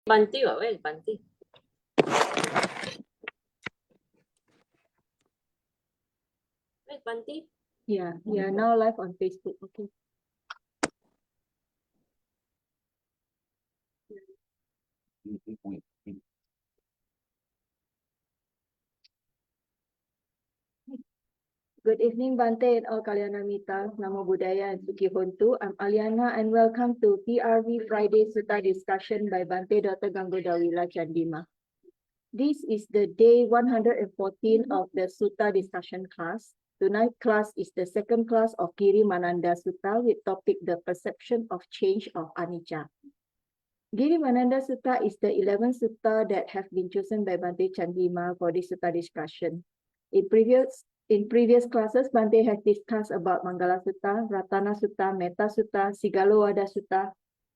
Bhante, where is Bhante? Where's Bhante? Yeah, now live on Facebook. Okay. Good evening, Bhante and all Kalyanamita, Namo Buddhaya and Sukhi Hontu. I'm Aliana and welcome to PRV Friday Sutta discussion by Bhante Dr. Ganggodawila Chandima. This is the day 114 of the Sutta discussion class. Tonight's class is the second class of Girimānanda Sutta with topic the perception of change of anicca. Girimānanda Sutta is the 11th sutta that have been chosen by Bhante Chandima for this sutta discussion. In previous classes, Bhante has discussed about Manggala Sutta, Ratana Sutta, Metta Sutta, Sigalowada Sutta,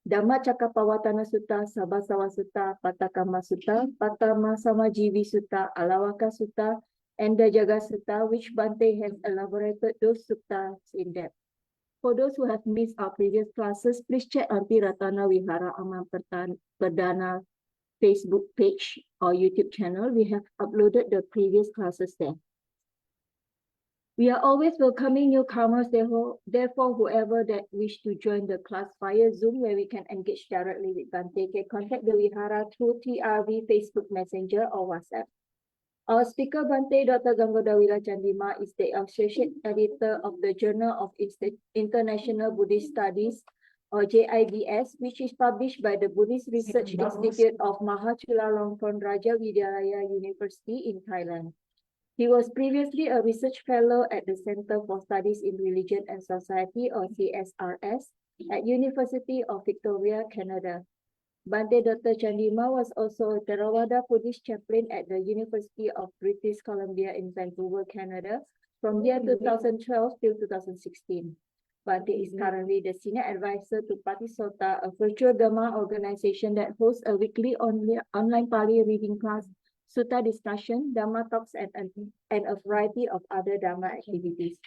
Dhammacakkappavattana Sutta, Sabbasawa Sutta, Pattakamma Sutta, Pattamasamajjivi Sutta, Alawaka Sutta, and the Jaga Sutta, which Bhante has elaborated those suttas in depth. For those who have missed our previous classes, please check on Ti-Ratana Vihara Amal Perdana Facebook page or YouTube channel. We have uploaded the previous classes there. We are always welcoming newcomers, therefore whoever that wish to join the class via Zoom where we can engage directly with Bhante can contact the Vihara through TRV Facebook Messenger or WhatsApp. Our speaker Bhante Dr. Ganggodawila Chandima is the Associate Editor of the Journal of International Buddhist Studies or JIBS, which is published by the Buddhist Research Institute of Mahachulalongkorn Raja Vidyalaya University in Thailand. He was previously a research fellow at the Center for Studies in Religion and Society or CSRS at University of Victoria, Canada. Bhante Dr. Chandima was also a Theravada Buddhist chaplain at the University of British Columbia in Vancouver, Canada from year 2012 till 2016. Bhante is currently the Senior Advisor to Patisota, a virtual Dhamma organization that hosts a weekly online Pali reading class, Sutta discussion, Dhamma talks, and a variety of other Dhamma activities.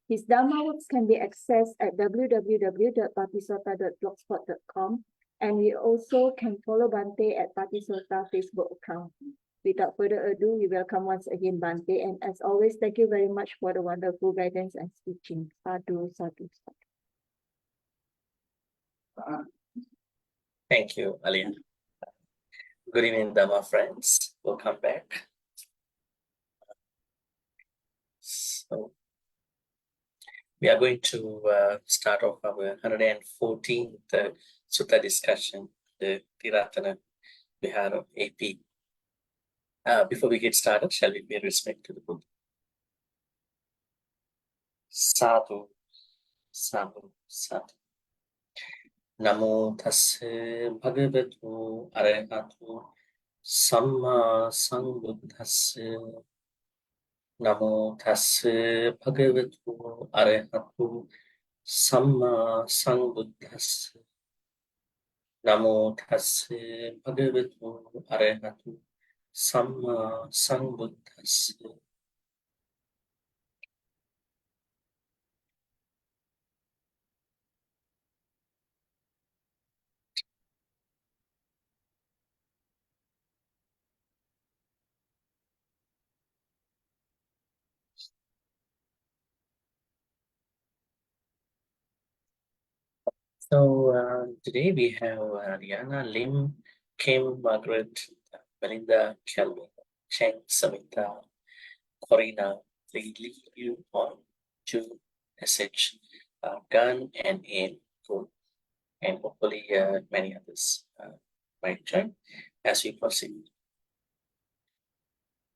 His Dhamma works can be accessed at www.patisota.blogspot.com, and we also can follow Bhante at Patisota Facebook account. Without further ado, we welcome once again Bhante, and as always, thank you very much for the wonderful guidance and teaching. Sadhu, sadhu, sadhu. Thank you, Aliana. Good evening, Dhamma friends. Welcome back. So, we are going to start off our 114th Sutta discussion, the Ti-Ratana Vihara AP. Before we get started, shall we pay respect to the Buddha? Sadhu, sadhu, sadhu. Namo tassa bhagavatu arahatu samma sambuddhassa. Namo tassa bhagavatu arahatu samma sambuddhassa. Namo tassa bhagavatu arahatu samma sambuddhassa. So today we have Rihanna, Lim, Kim, Margaret, Melinda, Kelvin, Cheng, Samantha, Corina, Lee, Liu, On, Ju, SH, Gun, and Aim, Good, and hopefully many others might join as we proceed.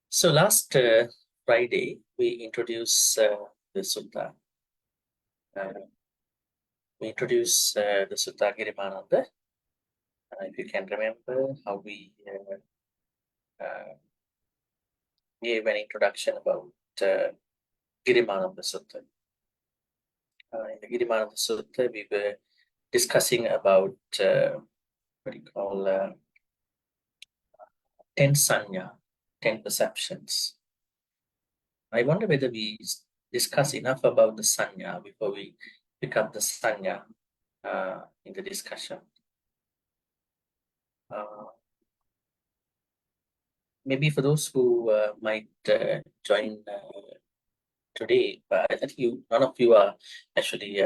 So last Friday we introduced the Sutta. We introduced the Sutta Girimānanda. If you can remember how we gave an introduction about Girimānanda Sutta. In the Girimānanda Sutta, we were discussing about what you call 10 sanya, 10 perceptions. I wonder whether we discuss enough about the sanya before we pick up the sanya in the discussion. maybe for those who might join today, but I think none of you are actually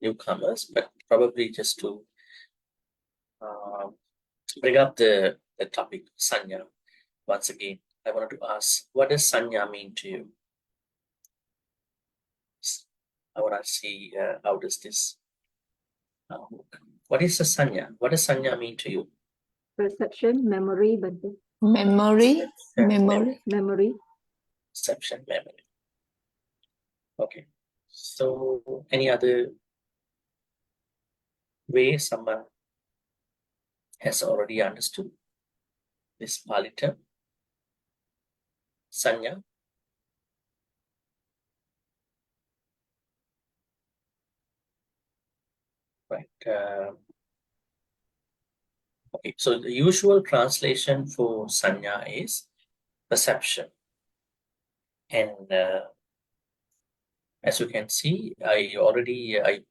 newcomers, but probably just to bring up the topic sanya once again. I wanted to ask, what does sanya mean to you? I want to see how does this work. What is the sanya? What does sanya mean to you? Perception, memory, Bhante. Memory, Memory. Memory. Perception, memory. Okay. So, any other way someone has already understood this Pali term? Sanya. Right. Okay. So the usual translation for sanya is perception, and as you can see, I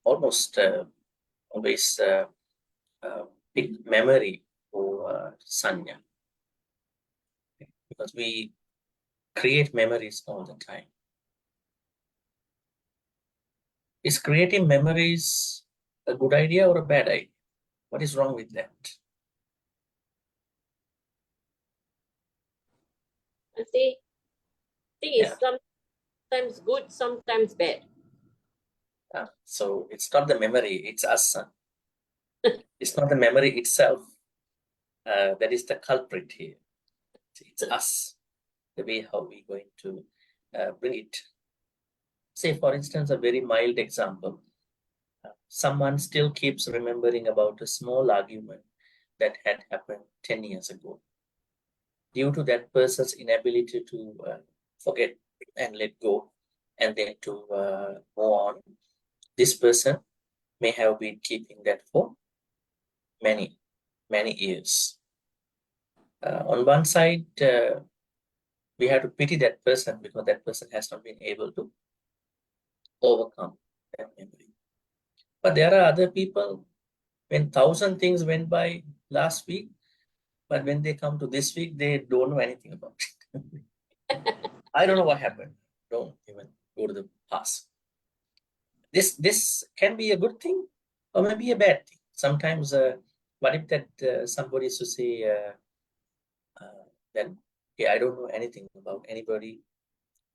almost always pick memory for sanya, because we create memories all the time. Is creating memories a good idea or a bad idea? What is wrong with that? I think it's sometimes good, sometimes bad. So it's not the memory, it's us. It's not the memory itself that is the culprit here. It's us, the way how we're going to bring it. Say, for instance, a very mild example. Someone still keeps remembering about a small argument that had happened 10 years ago. Due to that person's inability to forget and let go, and then to move on, this person may have been keeping that for many, many years. On one side, we have to pity that person because that person has not been able to overcome that memory. But there are other people, when 1,000 things went by last week, but when they come to this week, they don't know anything about it. I don't know what happened. Don't even go to the past. This can be a good thing or maybe a bad thing. Sometimes, what if that somebody is to say, then, okay, I don't know anything about anybody.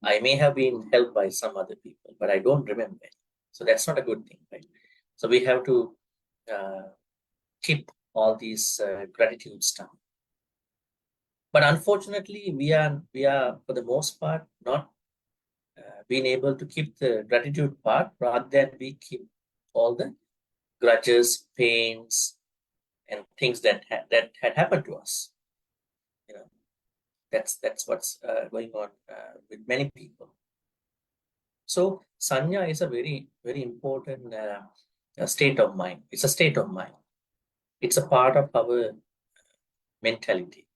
I may have been helped by some other people, but I don't remember it. So that's not a good thing, right? So we have to keep all these gratitude stuff. But unfortunately, we are for the most part not being able to keep the gratitude part, rather than we keep all the grudges, pains, and things that had happened to us. You know, that's what's going on with many people. So sanya is a very, very important state of mind. It's a state of mind. It's a part of our mentality.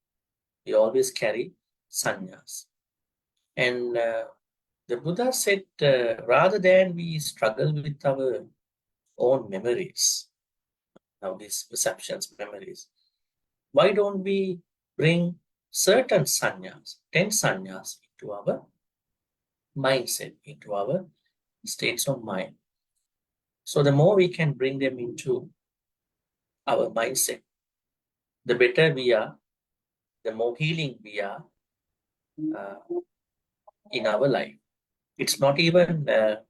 We always carry sanyas. And the Buddha said, rather than we struggle with our own memories, now these perceptions, memories, why don't we bring certain sanyas, 10 sanyas into our mindset, into our states of mind? So the more we can bring them into our mindset, the better we are, the more healing we are in our life. It's not even a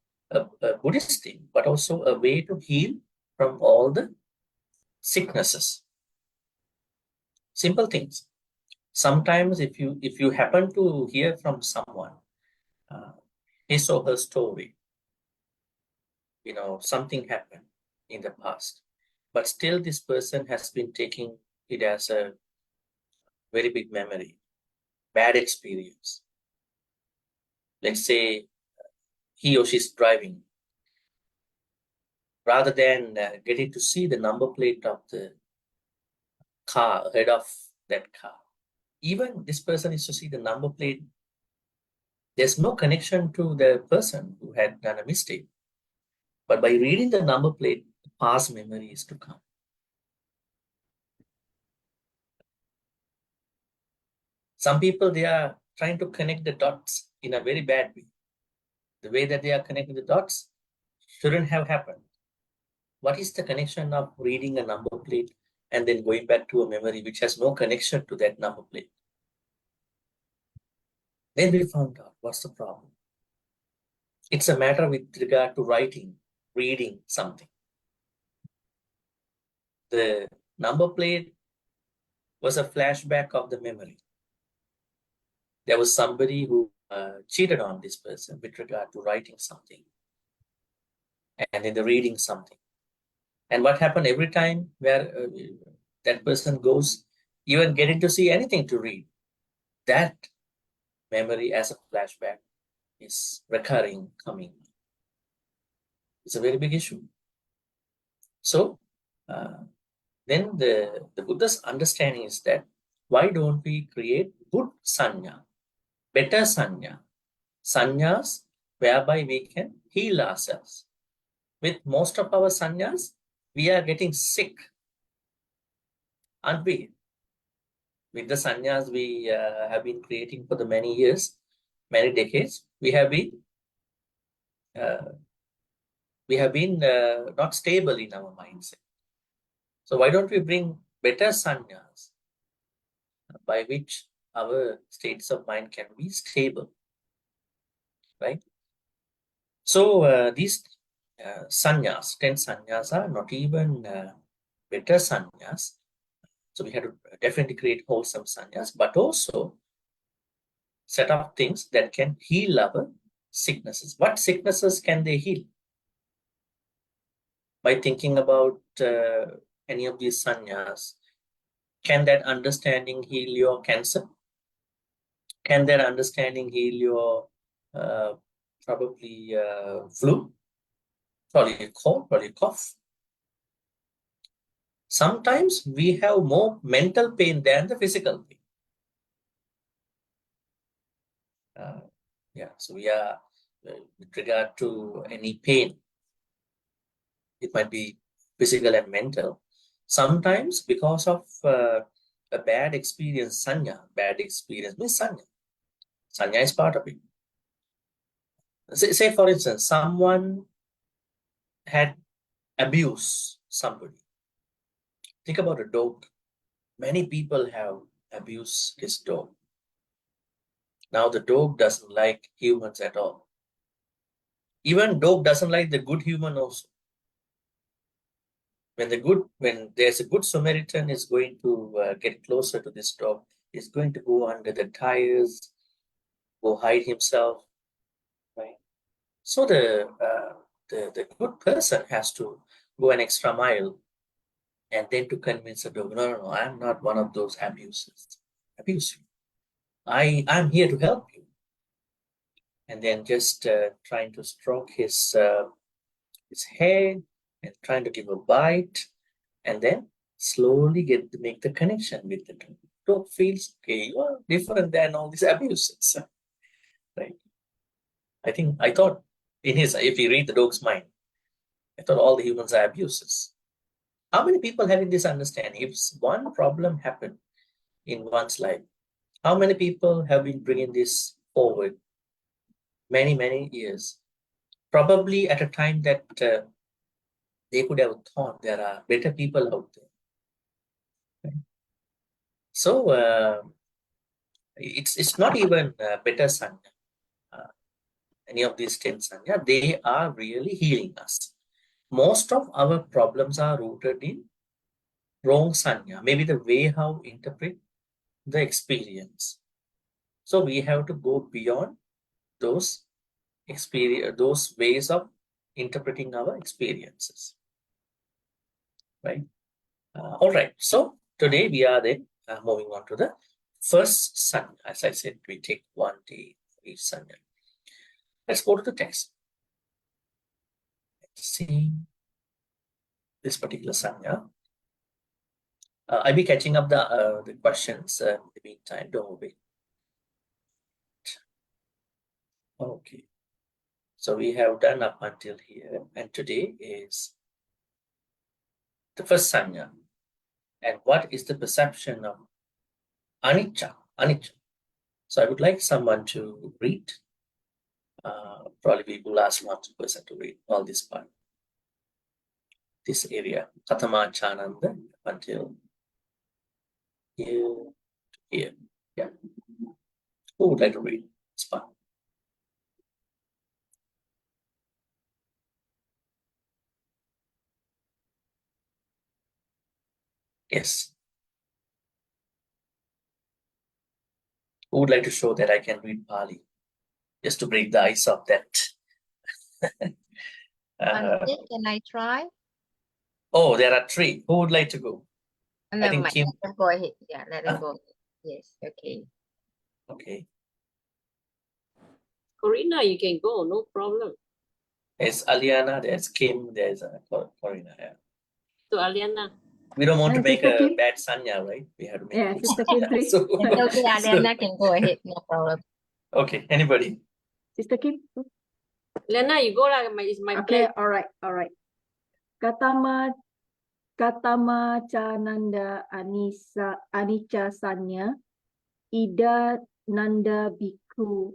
Buddhist thing, but also a way to heal from all the sicknesses. Simple things. Sometimes if you happen to hear from someone his or her story, something happened in the past, but still this person has been taking it as a very big memory, bad experience. Let's say he or she's driving. Rather than getting to see the number plate of the car ahead of that car, even this person is to see the number plate. There's no connection to the person who had done a mistake. But by reading the number plate, the past memory is to come. Some people, they are trying to connect the dots in a very bad way. The way that they are connecting the dots shouldn't have happened. What is the connection of reading a number plate and then going back to a memory which has no connection to that number plate? Then we found out what's the problem. It's a matter with regard to reading something. The number plate was a flashback of the memory. There was somebody who cheated on this person with regard to writing something and then the reading something. And what happened every time where that person goes, even getting to see anything to read, that memory as a flashback is recurring, coming. It's a very big issue. So then the Buddha's understanding is that why don't we create good sanya, better sanyas whereby we can heal ourselves. With most of our sanyas, we are getting sick, aren't we? With the sanyas we have been creating for the many years, many decades, we have been not stable in our mindset. So why don't we bring better sanyas by which our states of mind can be stable, right? So these sanyas, 10 sanyas are not even better sanyas. So we had to definitely create wholesome sanyas, but also set up things that can heal our sicknesses. What sicknesses can they heal? By thinking about any of these sanyas, can that understanding heal your cancer? Can that understanding heal your probably flu? Probably a cold, probably a cough. Sometimes we have more mental pain than the physical pain. So we are, with regard to any pain, it might be physical and mental. Sometimes because of a bad experience, sanya, bad experience means sanya. Sanya is part of it. Say for instance, someone had abused somebody. Think about a dog. Many people have abused his dog. Now the dog doesn't like humans at all. Even dog doesn't like the good human also. When there's a good Samaritan is going to get closer to this dog, he's going to go under the tires, go hide himself, right? So the good person has to go an extra mile and then to convince the dog, no, I'm not one of those abusers. I'm here to help you. And then just trying to stroke his head and trying to give a bite, and then slowly make the connection with the dog. Dog feels, okay, you are different than all these abuses, right? I thought if you read the dog's mind, I thought all the humans are abusers. How many people having this understanding? If one problem happened in one's life, how many people have been bringing this forward many, many years? Probably at a time that they could have thought there are better people out there. Right? So it's not even better sanya. Any of these 10 sanya, they are really healing us. Most of our problems are rooted in wrong sanya, maybe the way how we interpret the experience. So we have to go beyond those ways of interpreting our experiences, right? All right, so today we are then moving on to the first sanya. As I said, we take one day for each sanya. Let's go to the text. Let's see this particular sanya. I'll be catching up the questions in the meantime. Don't worry. Okay. So we have done up until here, and today is the first sanya. And what is the perception of anicca? Anicca. So I would like someone to read. Probably we will ask one person to read all this part, this area, Katamachananda, until here. Yeah. Who would like to read this part? Yes. Who would like to show that I can read Pali? Just to break the ice of that. Bhante, can I try? Oh, there are three. Who would like to go? Never think mind. Kim- Let them go ahead. Yeah, let them Huh? go. Yes, okay. Okay. Corina, you can go, no problem. There's Aliana, there's Kim, there's Corina. Yeah. So Aliana, We don't want to And make Sister a Kim? bad sanya, right? We have to make Yeah, good Sister sanya. Kim, please. So, It's okay, Aliana can go ahead. No problem. okay, anybody? Sister Kim? Aliana, you go lah. It's my Okay, pleasure. all right. Katama Chananda Anicca Sanya Ida Nanda Bhikkhu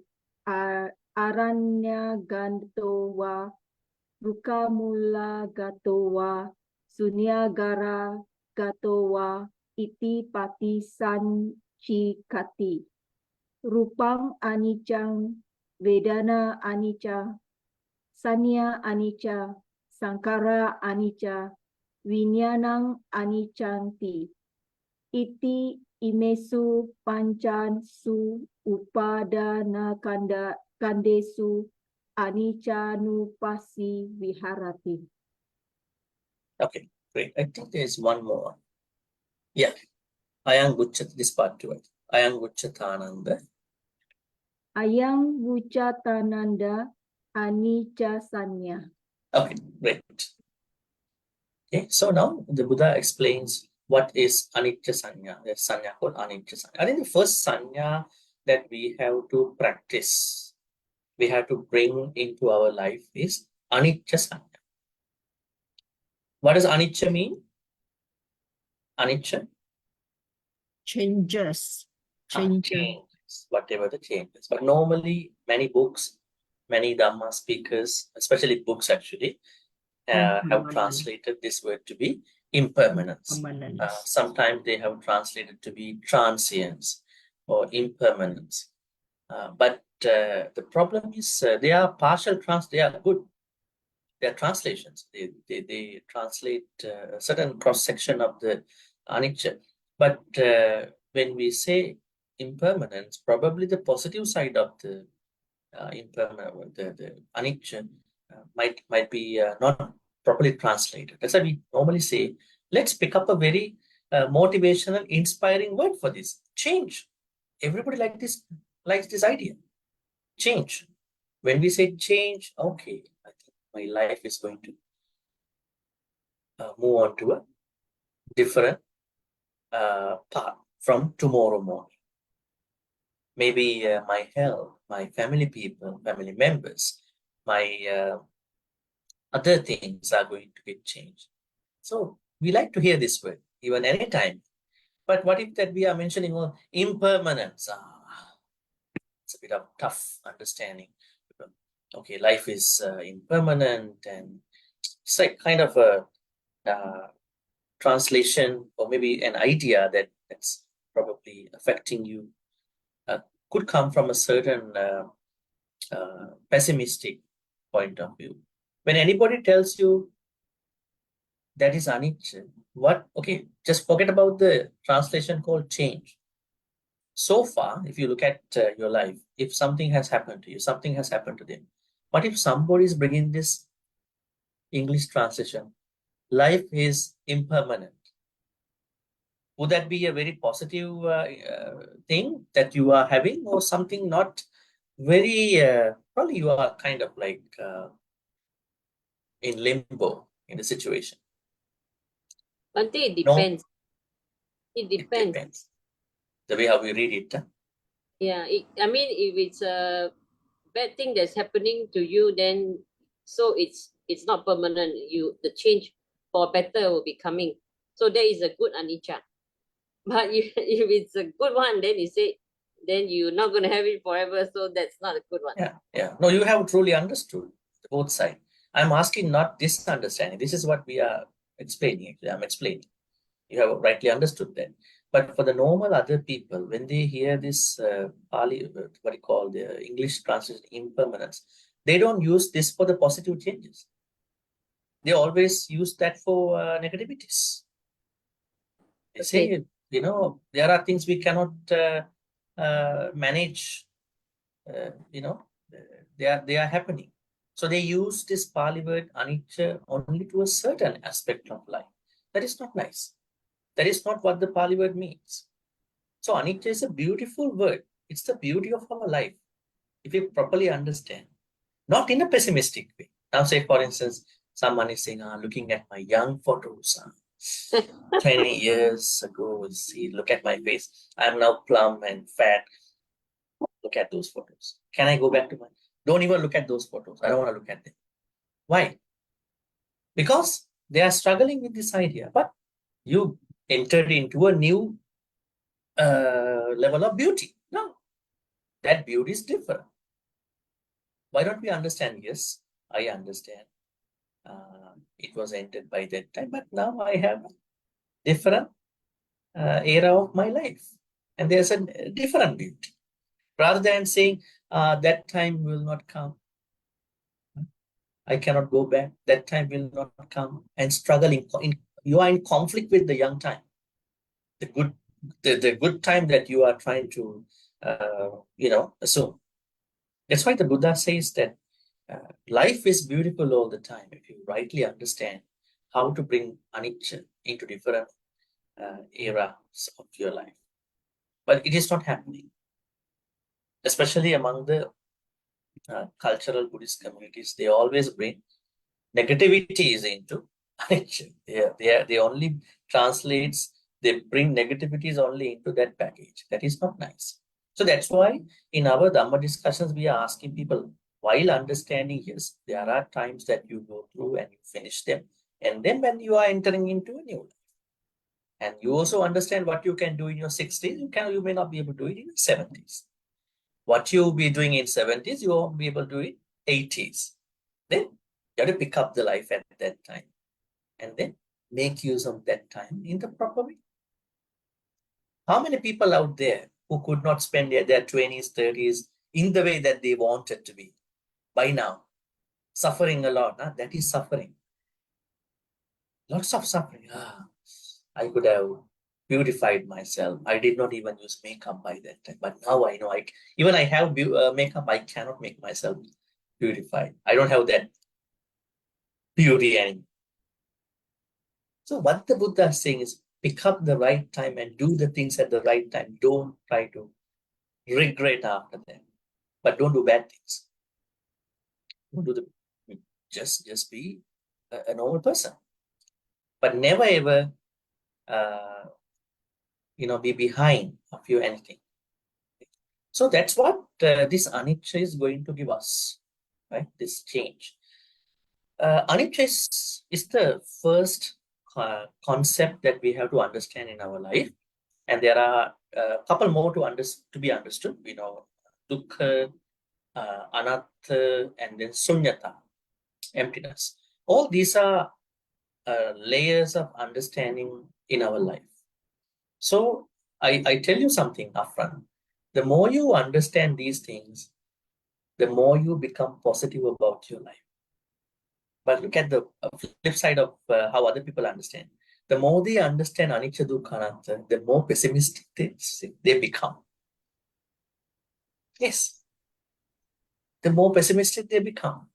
Aranya Gantowa Rukamula Gatowa Sunyagara Gatowa Iti Pati Sanchikati Rupang Anicang Vedana Anicca Sanya Anicca Sankara Anicca Vinyanang Aniccanti Iti imesu pancansu upadana kandesu aniccanupasi viharati. Okay, great. I think there's one more. Yeah. Ayang Guchat, this part to it. Ayang Guchatananda. Ayang Wucatananda Anicca Sanya. Okay, great. Okay, so now the Buddha explains what is anicca sanya. There's sanya called anicca sanya. I think the first sanya that we have to practice, we have to bring into our life is anicca sanya. What does anicca mean? Anicca? Changes. Changes, whatever the changes. But normally, many books, many Dhamma speakers, especially books actually, have translated this word to be impermanence. Sometimes they have translated to be transience or impermanence. But the problem is they are partial they are good. They are translations. They translate a certain cross-section of the anicca. But when we say impermanence, probably the positive side of the impermanent, the anicca might be not properly translated. That's why we normally say, let's pick up a very motivational, inspiring word for this. Change. Everybody likes this idea. Change. When we say change, okay, I think my life is going to move on to a different path from tomorrow morning. Maybe my health, my family members, my other things are going to get changed. So we like to hear this word, even anytime. But what if that we are mentioning impermanence? It's a bit of tough understanding. Okay, life is impermanent, and it's like kind of a translation or maybe an idea that's probably affecting you. Could come from a certain pessimistic point of view. When anybody tells you that is anicca, okay, just forget about the translation called change. So far, if you look at your life, if something has happened to you, something has happened to them. What if somebody is bringing this English translation? Life is impermanent. Would that be a very positive thing that you are having, or something not very, probably you are kind of like in limbo in the situation? Bhante, it No. depends. It It depends. depends. The way how we read it. Yeah, I mean, if it's a bad thing that's happening to you, then so it's not permanent. The change for better will be coming. So that is a good anicca. But if it's a good one, then you say then you're not going to have it forever. So that's not a good one. Yeah. No, you have truly understood both sides. I'm asking not this understanding. This is what we are explaining. I'm explaining. You have rightly understood that. But for the normal other people, when they hear this Pali, what you call the English translation impermanence, they don't use this for the positive changes. They always use that for negativities. They say, there are things we cannot manage. They are happening. So they use this Pali word anicca only to a certain aspect of life. That is not nice. That is not what the Pali word means. So anicca is a beautiful word. It's the beauty of our life. If you properly understand, not in a pessimistic way. Now say, for instance, someone is saying, looking at my young photos, 20 years ago, see, look at my face. I'm now plump and fat. Look at those photos. Can I go back to don't even look at those photos. I don't want to look at them. Why? Because they are struggling with this idea. But you entered into a new level of beauty. No, that beauty is different. Why don't we understand? Yes, I understand. It was entered by that time, but now I have a different era of my life. And there's a different beauty. Rather than saying, that time will not come. I cannot go back. That time will not come. And struggling. You are in conflict with the young time. The good time that you are trying to, assume. That's why the Buddha says that life is beautiful all the time if you rightly understand how to bring anicca into different eras of your life. But it is not happening, especially among the cultural Buddhist communities. They always bring negativities into anicca. They only translates, they bring negativities only into that package. That is not nice. So that's why in our Dhamma discussions, we are asking people, while understanding, yes, there are times that you go through and you finish them. And then when you are entering into a new life, and you also understand what you can do in your 60s, you may not be able to do it in your 70s. What you'll be doing in 70s, you won't be able to do it in 80s. Then you have to pick up the life at that time and then make use of that time in the proper way. How many people out there who could not spend their 20s, 30s in the way that they wanted to be by now? Suffering a lot, that is suffering. Lots of suffering. I could have beautified myself. I did not even use makeup by that time. But now I know even I have makeup, I cannot make myself beautified. I don't have that beauty anymore. So what the Buddha is saying is pick up the right time and do the things at the right time. Don't try to regret after that. But don't do bad things. Don't do just be a normal person. But never ever be behind of you anything. So that's what this anicca is going to give us, right? This change. Anicca is the first concept that we have to understand in our life, and there are a couple more to be understood. Dukkha, anatta, and then sunyata, emptiness. All these are layers of understanding in our life. So I tell you something upfront. The more you understand these things, the more you become positive about your life. But look at the flip side of how other people understand. The more they understand anicca, dukkha, anatta, the more pessimistic they become. Yes. The more pessimistic they become.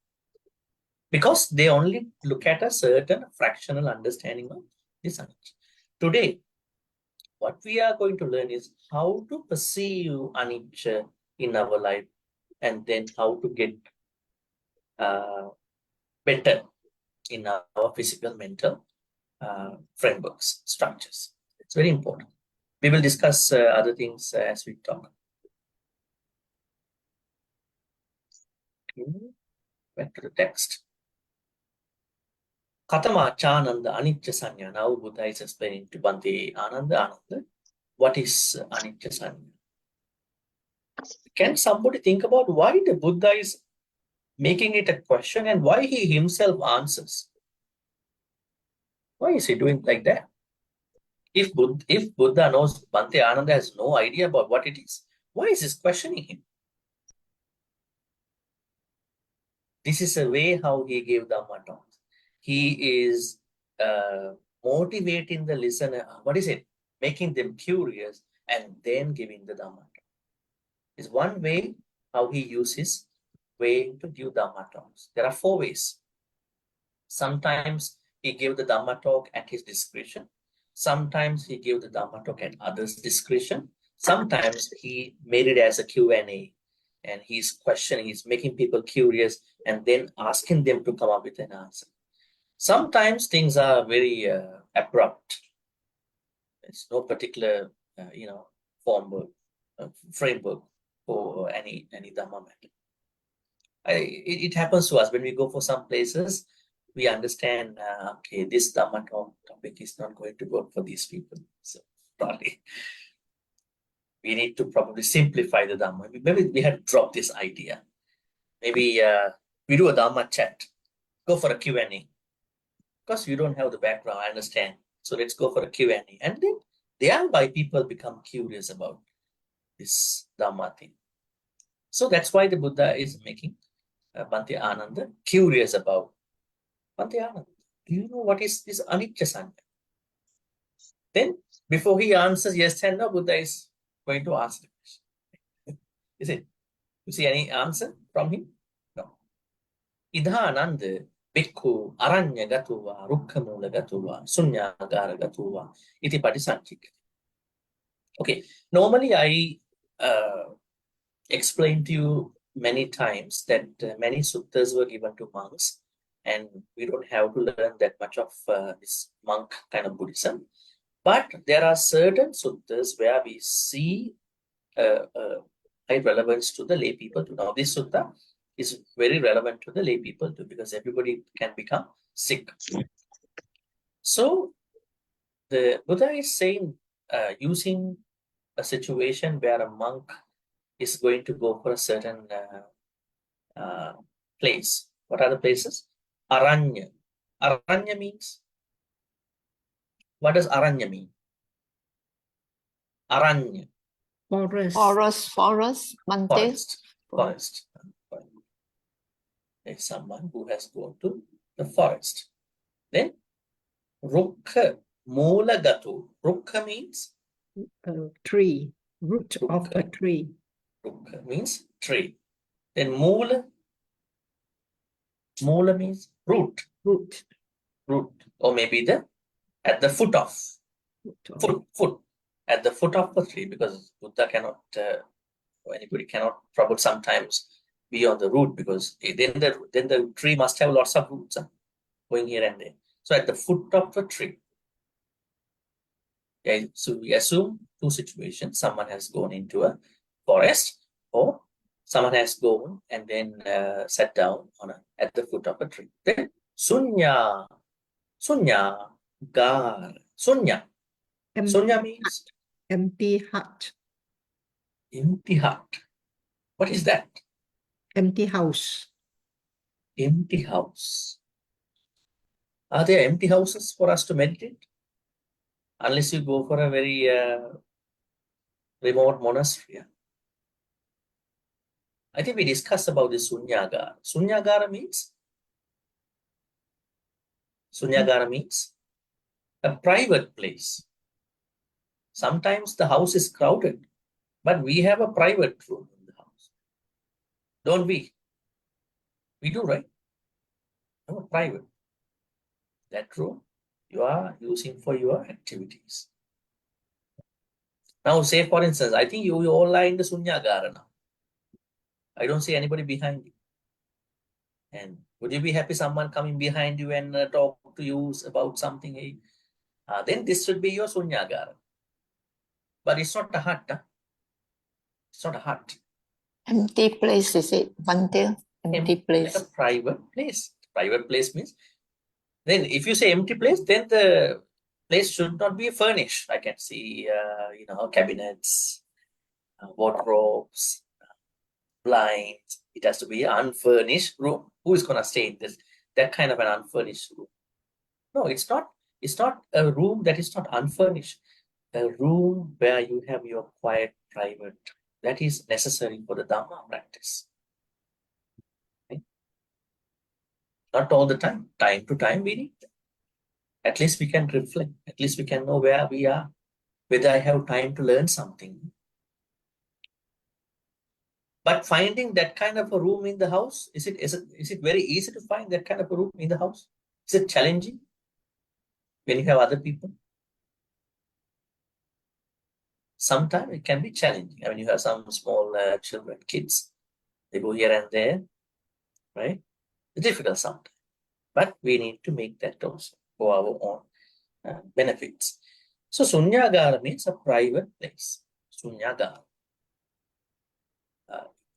Because they only look at a certain fractional understanding of this anicca. Today, what we are going to learn is how to perceive anicca in our life, and then how to get better in our physical, mental frameworks, structures. It's very important. We will discuss other things as we talk. Back to the text. Katama Chananda Anicca Sanya. Now Buddha is explaining to Bhante Ananda. What is Anicca Sanya? Can somebody think about why the Buddha is making it a question and why he himself answers? Why is he doing like that? If Buddha knows, Bhante Ananda has no idea about what it is, why is he questioning him? This is a way how he gave Dhamma talks. He is motivating the listener. What is it? Making them curious and then giving the Dhamma talk. Is one way how he uses way to give Dhamma talks. There are 4 ways. Sometimes he gave the Dhamma talk at his discretion. Sometimes he gave the Dhamma talk at others' discretion. Sometimes he made it as a Q&A. And he's questioning, he's making people curious and then asking them to come up with an answer. Sometimes things are very abrupt. There's no particular, framework for any Dhamma matter. It happens to us when we go for some places. We understand, okay, this Dhamma topic is not going to work for these people. So probably we need to probably simplify the Dhamma. Maybe we had dropped this idea. Maybe we do a Dhamma chat, go for a Q&A. Because you don't have the background, I understand. So let's go for a Q&A. And then thereby people become curious about this Dhamma thing. So that's why the Buddha is making Bhante Ananda curious about Bhante Ananda. Do you know what is this anicca sanya? Then before he answers yes and no, Buddha is going to ask the question. Is it? You see any answer from him? No. Ti-Ratana bhikkhu aranya gatuva, rukkha mula gatuva, sunyagara gatuva, iti patisanchika. Okay, normally I explained to you many times that many suttas were given to monks, and we don't have to learn that much of this monk kind of Buddhism. But there are certain suttas where we see high relevance to the lay people too. Now, this sutta is very relevant to the lay people too, because everybody can become sick. So the Buddha is saying, using a situation where a monk is going to go for a certain place. What are the places? Aranya. Aranya means, what does Aranya mean? Aranya. Forest, Bhante. Forest. There's someone who has gone to the forest. Then Rukkha Mula Gatu. Rukkha means Tree, root of a Rukkha. tree. Rukkha means tree. Then Mula. Mula means root. Root. Or maybe at the foot of. Foot. At the foot of the tree, because Buddha cannot, or anybody cannot probably sometimes be on the root, because then the tree must have lots of roots going here and there. So at the foot of the tree. Okay, so we assume 2 situations. Someone has gone into a forest, or someone has gone and then sat down at the foot of a tree. Then sunya gar. Sunya means Empty hut. empty hut. What is that? Empty house. Empty house. Are there empty houses for us to meditate? Unless you go for a very remote monastery. I think we discussed about the sunyagara. Sunyagara means a private place. Sometimes the house is crowded, but we have a private room in the house. Don't we? We do, right? No, private. That room you are using for your activities. Now, say for instance, I think you all are in the sunyagara now. I don't see anybody behind you. And would you be happy someone coming behind you and talk to you about something? Then this should be your sunyagara. But it's not a hut. Huh? It's not a hut. Empty place, is it, Bhante? Empty place. Like a private place. Private place means, then if you say empty place, then the place should not be furnished. I can see, cabinets, wardrobes, blinds. It has to be an unfurnished room. Who is going to stay in that kind of an unfurnished room? No, it's not. It's not a room that is not unfurnished. A room where you have your quiet, private. That is necessary for the Dhamma practice. Okay? Not all the time. Time to time we need that. At least we can reflect. At least we can know where we are. Whether I have time to learn something. But finding that kind of a room in the house, is it very easy to find that kind of a room in the house? Is it challenging when you have other people? Sometimes it can be challenging. I mean, you have some small children, kids, they go here and there, right? It's difficult sometimes, but we need to make that also for our own benefits. So Sunyagara means a private place. Sunyagara.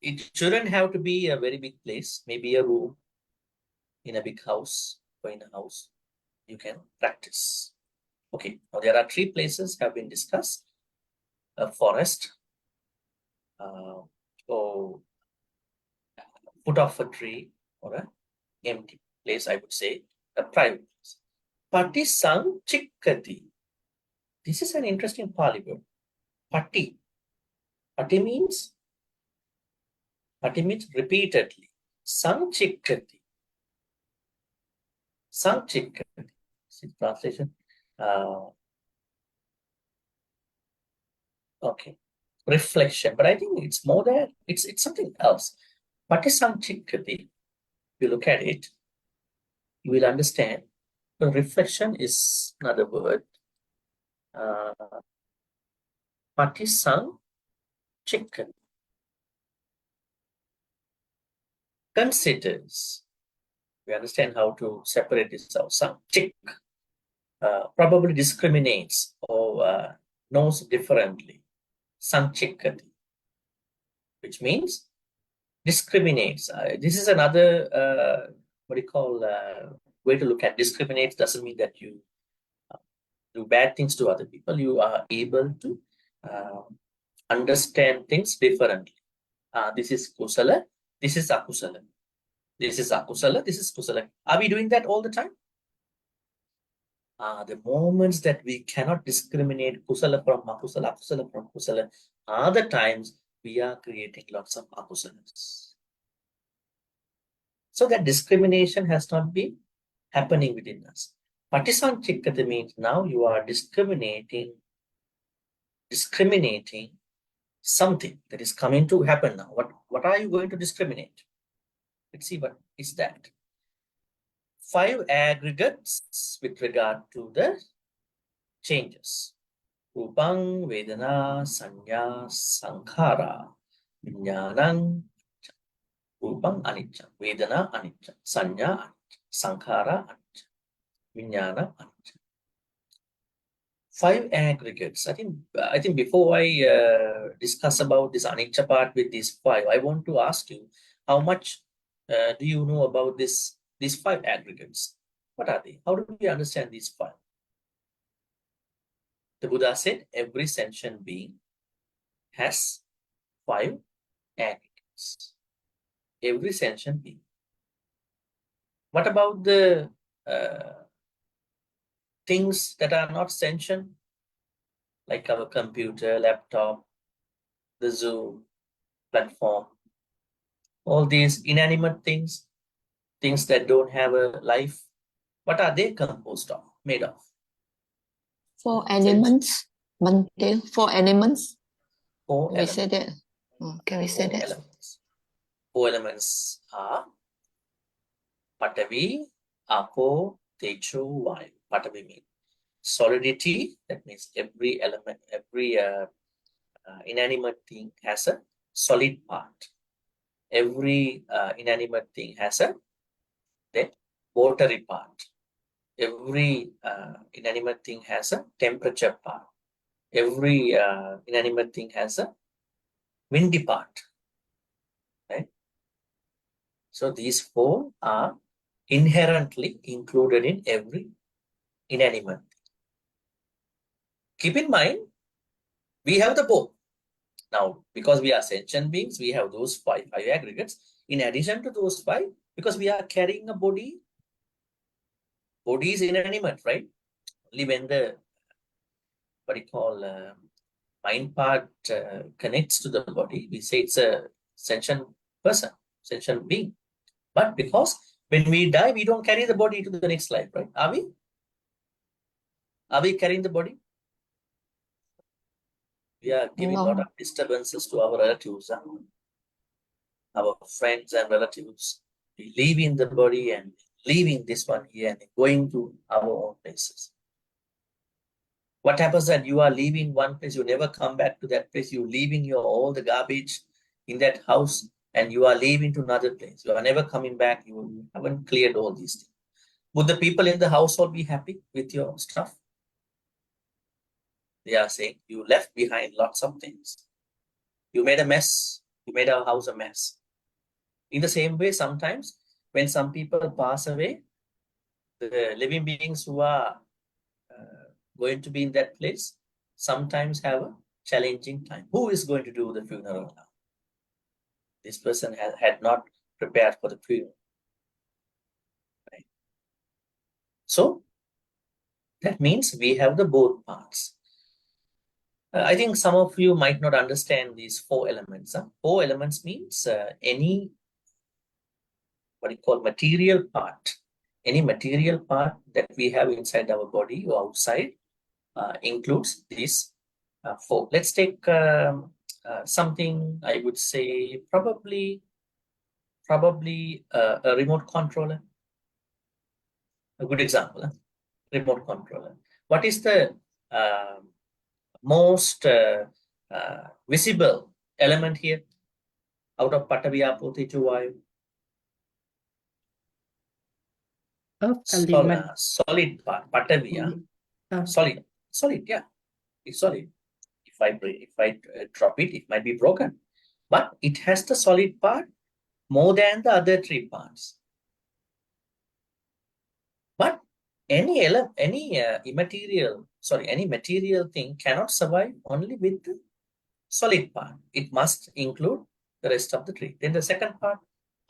It shouldn't have to be a very big place, maybe a room in a big house or in a house. You can practice. Okay, now there are 3 places have been discussed. A forest, or foot of a tree, or an empty place, I would say, a private place. Pati sanchikkati. This is an interesting Pali word. Pati. Pati means repeatedly. Sanchikkati. Sanchikkati. This is translation. Okay. Reflection. But I think it's more than, it's something else. Pati sanchikkati. If you look at it, you will understand. The reflection is another word. Pati sanchikkati. Considers. We understand how to separate this out. Sanchik probably discriminates or knows differently. Sanchikkati, which means discriminates. This is another what do you call way to look at. Discriminates doesn't mean that you do bad things to other people. You are able to understand things differently. This is kusala, this is akusala. This is akusala, this is kusala. Are we doing that all the time? The moments that we cannot discriminate kusala from akusala, akusala from kusala, are the times we are creating lots of akusalas. So that discrimination has not been happening within us. Patisanchikkati means now you are discriminating something that is coming to happen now. What are you going to discriminate? Let's see what is that. 5 aggregates with regard to the changes. Rupang, Vedana, Sanya, Sankhara, Vijnanam, Rupang, Anicca, Vedana, Anicca, Sanya, Anicca, Sankhara, Anicca, Vijnana, Anicca. 5 aggregates. I think before I discuss about this anicca part with these 5, I want to ask you, how much do you know about these 5 aggregates? What are they? How do we understand these 5? The Buddha said every sentient being has 5 aggregates. Every sentient being. What about the things that are not sentient, like our computer, laptop, the Zoom platform, all these inanimate things, things that don't have a life? What are they composed of, made of? 4 elements. Bhante, 4 elements. 4 Can we elements. say that? Can we say 4 that? elements. 4 elements are Patavi, Apo, Tejo, Vayu. Patavi means solidity. That means every element, every inanimate thing has a solid part. Every inanimate thing has a watery part. Every inanimate thing has a temperature part. Every inanimate thing has a windy part. Right? So these 4 are inherently included in every inanimate thing. Keep in mind, we have the both. Now, because we are sentient beings, we have those five aggregates. In addition to those five, because we are carrying a body is inanimate, right? Only when the, what you call, mind part connects to the body, we say it's a sentient person, sentient being. But because when we die, we don't carry the body to the next life, right? Are we? Are we carrying the body? We are giving a lot No. of disturbances to our relatives, our friends and relatives. We live in the body and leaving this one here and going to our own places. What happens that you are leaving one place, you never come back to that place, you leaving your all the garbage in that house and you are leaving to another place. You are never coming back, you haven't cleared all these things. Would the people in the household be happy with your stuff? They are saying you left behind lots of things. You made a mess. You made our house a mess. In the same way, sometimes when some people pass away, the living beings who are going to be in that place sometimes have a challenging time. Who is going to do the funeral now? This person had not prepared for the funeral. Right? So that means we have the both parts. I think some of you might not understand these four elements. 4 elements means any, what you call, material part. Any material part that we have inside our body or outside includes these 4. Let's take something, I would say, probably a remote controller. A good example, remote controller. What is the most visible element here out of Patavi, Apo, Tejo, Vayu? Solid part, Patavi, solid, yeah, it's solid. If I drop it, it might be broken, but it has the solid part more than the other 3 parts. But any material thing cannot survive only with the solid part. It must include the rest of the tree. Then the second part,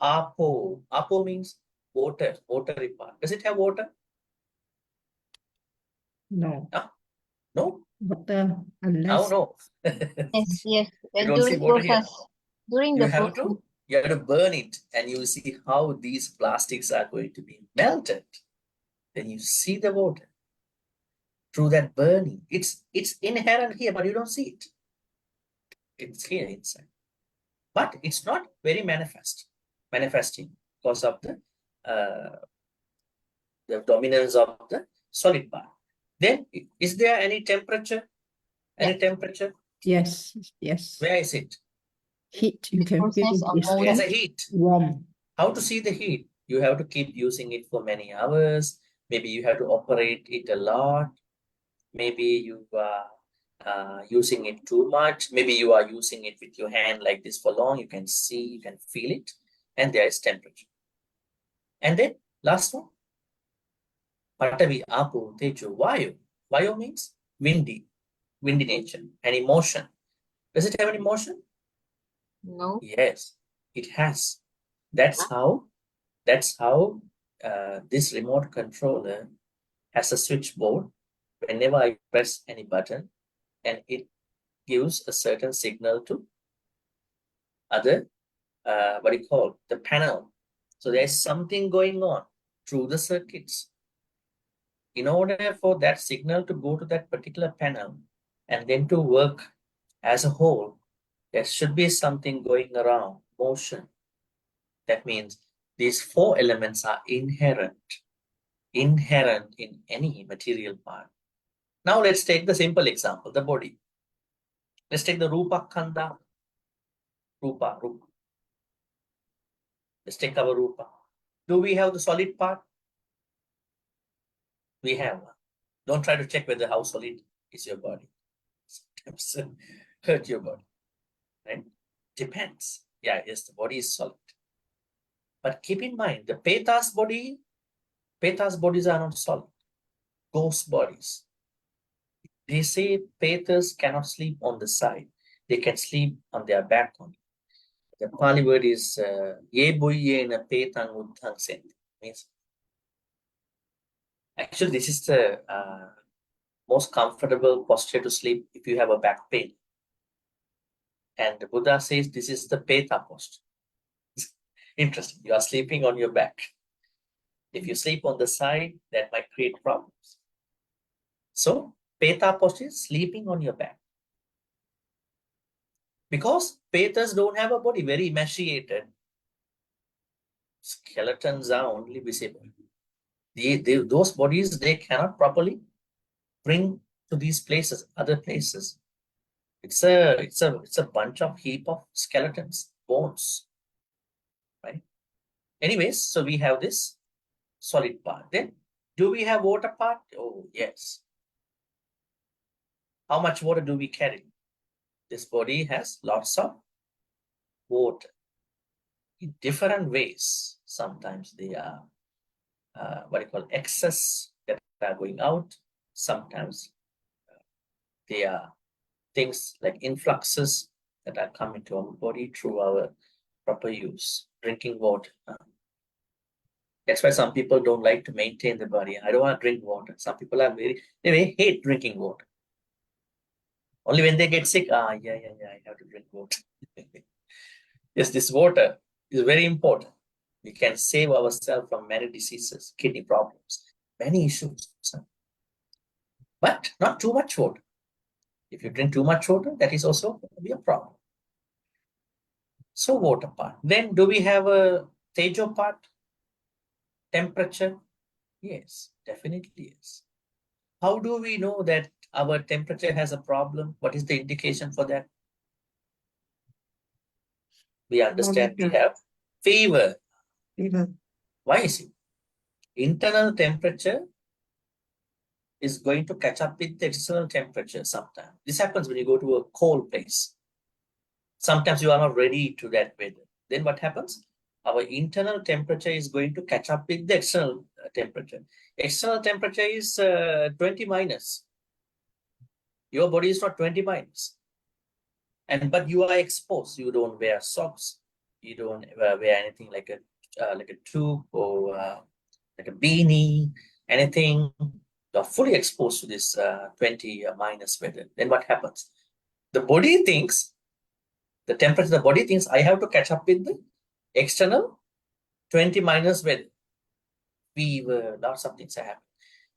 Apo. Apo means water, watery part. Does it have water? No. No? Water, No, unless no. Yes, yes. You don't see During water here. process, during You the have process, to burn it and you see how these plastics are going to be melted. Then you see the water through that burning. It's inherent here, but you don't see it. It's here inside. But it's not very manifesting because of the dominance of the solid part. Then is there any temperature? Any temperature? yes. Where is it? Heat, you can feel process of it's It has a molding. heat. warm. How to see the heat? You have to keep using it for many hours. Maybe you have to operate it a lot. Maybe you are using it too much. Maybe you are using it with your hand like this for long. You can see, you can feel it. And there is temperature. And then last one, Patavi, Apo, Tejo, Vayu. Vayu means windy nature, an emotion. Does it have an emotion? No. Yes, it has. That's how this remote controller has a switchboard. Whenever I press any button, and it gives a certain signal to other, what do you call, the panel. So there's something going on through the circuits. In order for that signal to go to that particular panel and then to work as a whole, there should be something going around, motion. That means these 4 elements are inherent in any material part. Now let's take the simple example, the body. Let's take the Rupa Kanda. Rupa. Let's take our Rupa. Do we have the solid part? We have. Don't try to check whether how solid is your body. Sometimes hurt your body. Right? Depends. Yeah, yes, the body is solid. But keep in mind, the Petas bodies are not solid. Ghost bodies. They say Petas cannot sleep on the side. they can sleep on their back only. The Pali word is ye buyyena petang uddhang senti. Means actually this is the most comfortable posture to sleep if you have a back pain. And the Buddha says this is the peta posture. Interesting. You are sleeping on your back. If you sleep on the side, that might create problems. So peta posture is sleeping on your back. Because petas don't have a body, very emaciated. Skeletons are only visible. Those bodies, they cannot properly bring to these places, other places. It's a bunch of heap of skeletons, bones, right? Anyways, so we have this solid part. Then, do we have water part? Oh, yes. How much water do we carry? This body has lots of water in different ways. Sometimes they are what you call excess that are going out. Sometimes they are things like influxes that are coming to our body through our proper use, drinking water. That's why some people don't like to maintain the body. I don't want to drink water. Some people they hate drinking water. Only when they get sick, I have to drink water. Yes, this water is very important. We can save ourselves from many diseases, kidney problems, many issues. But not too much water. If you drink too much water, that is also going to be a problem. So water part. Then do we have a tejo part? Temperature? Yes, definitely yes. How do we know that our temperature has a problem? What is the indication for that? We understand we have fever. Why is it? Internal temperature is going to catch up with the external temperature sometimes. This happens when you go to a cold place. Sometimes you are not ready to that weather. Then what happens? Our internal temperature is going to catch up with the external temperature. External temperature is 20 minus. Your body is not 20 minus. But you are exposed. You don't wear socks. You don't wear anything like a tube or like a beanie, anything. You're fully exposed to this 20 minus weather. Then what happens? The body thinks, the temperature, the body thinks I have to catch up with the external 20 minus weather. Fever, lots of things happen.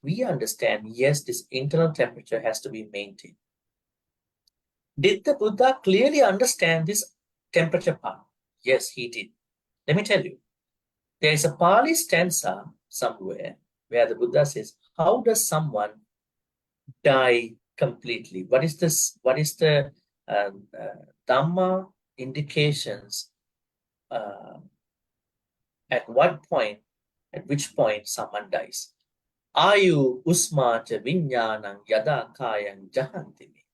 We understand, yes, this internal temperature has to be maintained. Did the Buddha clearly understand this temperature part? Yes, he did. Let me tell you. There is a Pali stanza somewhere where the Buddha says, how does someone die completely? What is this? What is the Dhamma indications at which point someone dies? Ayu usmacha vinyanang yada kayang jahantimi.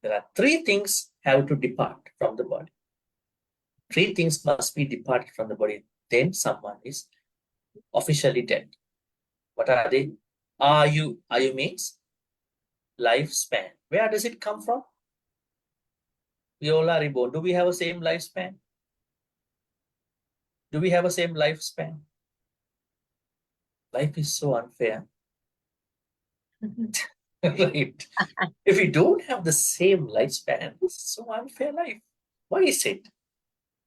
There are three things have to depart from the body. Three things must be departed from the body. Then someone is officially dead. What are they? Ayu means lifespan. Where does it come from? We all are reborn. Do we have the same lifespan? Do we have the same lifespan? Life is so unfair. Right? If we don't have the same lifespan, it's so unfair life. Why is it?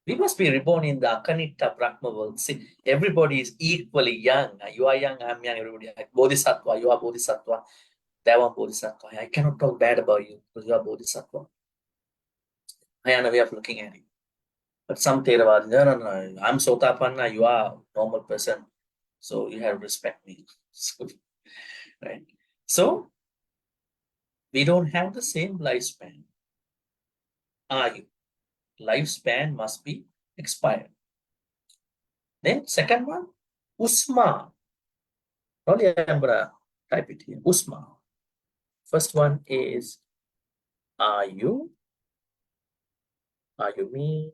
We must be reborn in the Akanitta Brahma world. See, everybody is equally young. You are young, I'm young, everybody. Bodhisattva, you are Bodhisattva. Dewa Bodhisattva. I cannot talk bad about you because you are Bodhisattva. I am a way of looking at it. But some Theravada, no, I'm Sotapanna, you are a normal person. So you have to respect me. Right? So, we don't have the same lifespan. Lifespan must be expired. Then second one, Usma. Probably I'm gonna type it here. Usma. First one is Ayu. Ayu me.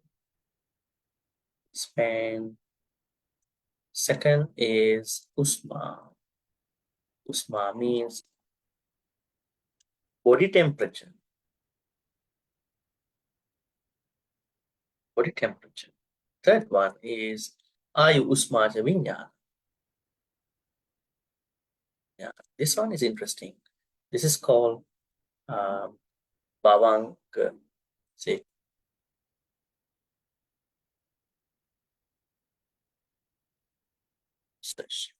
Span. Second is Usma. Usma means body temperature. body temperature. Third one is Ayu Usmaja Vinyana. Yeah, this one is interesting. This is called Bhavanga. See, search.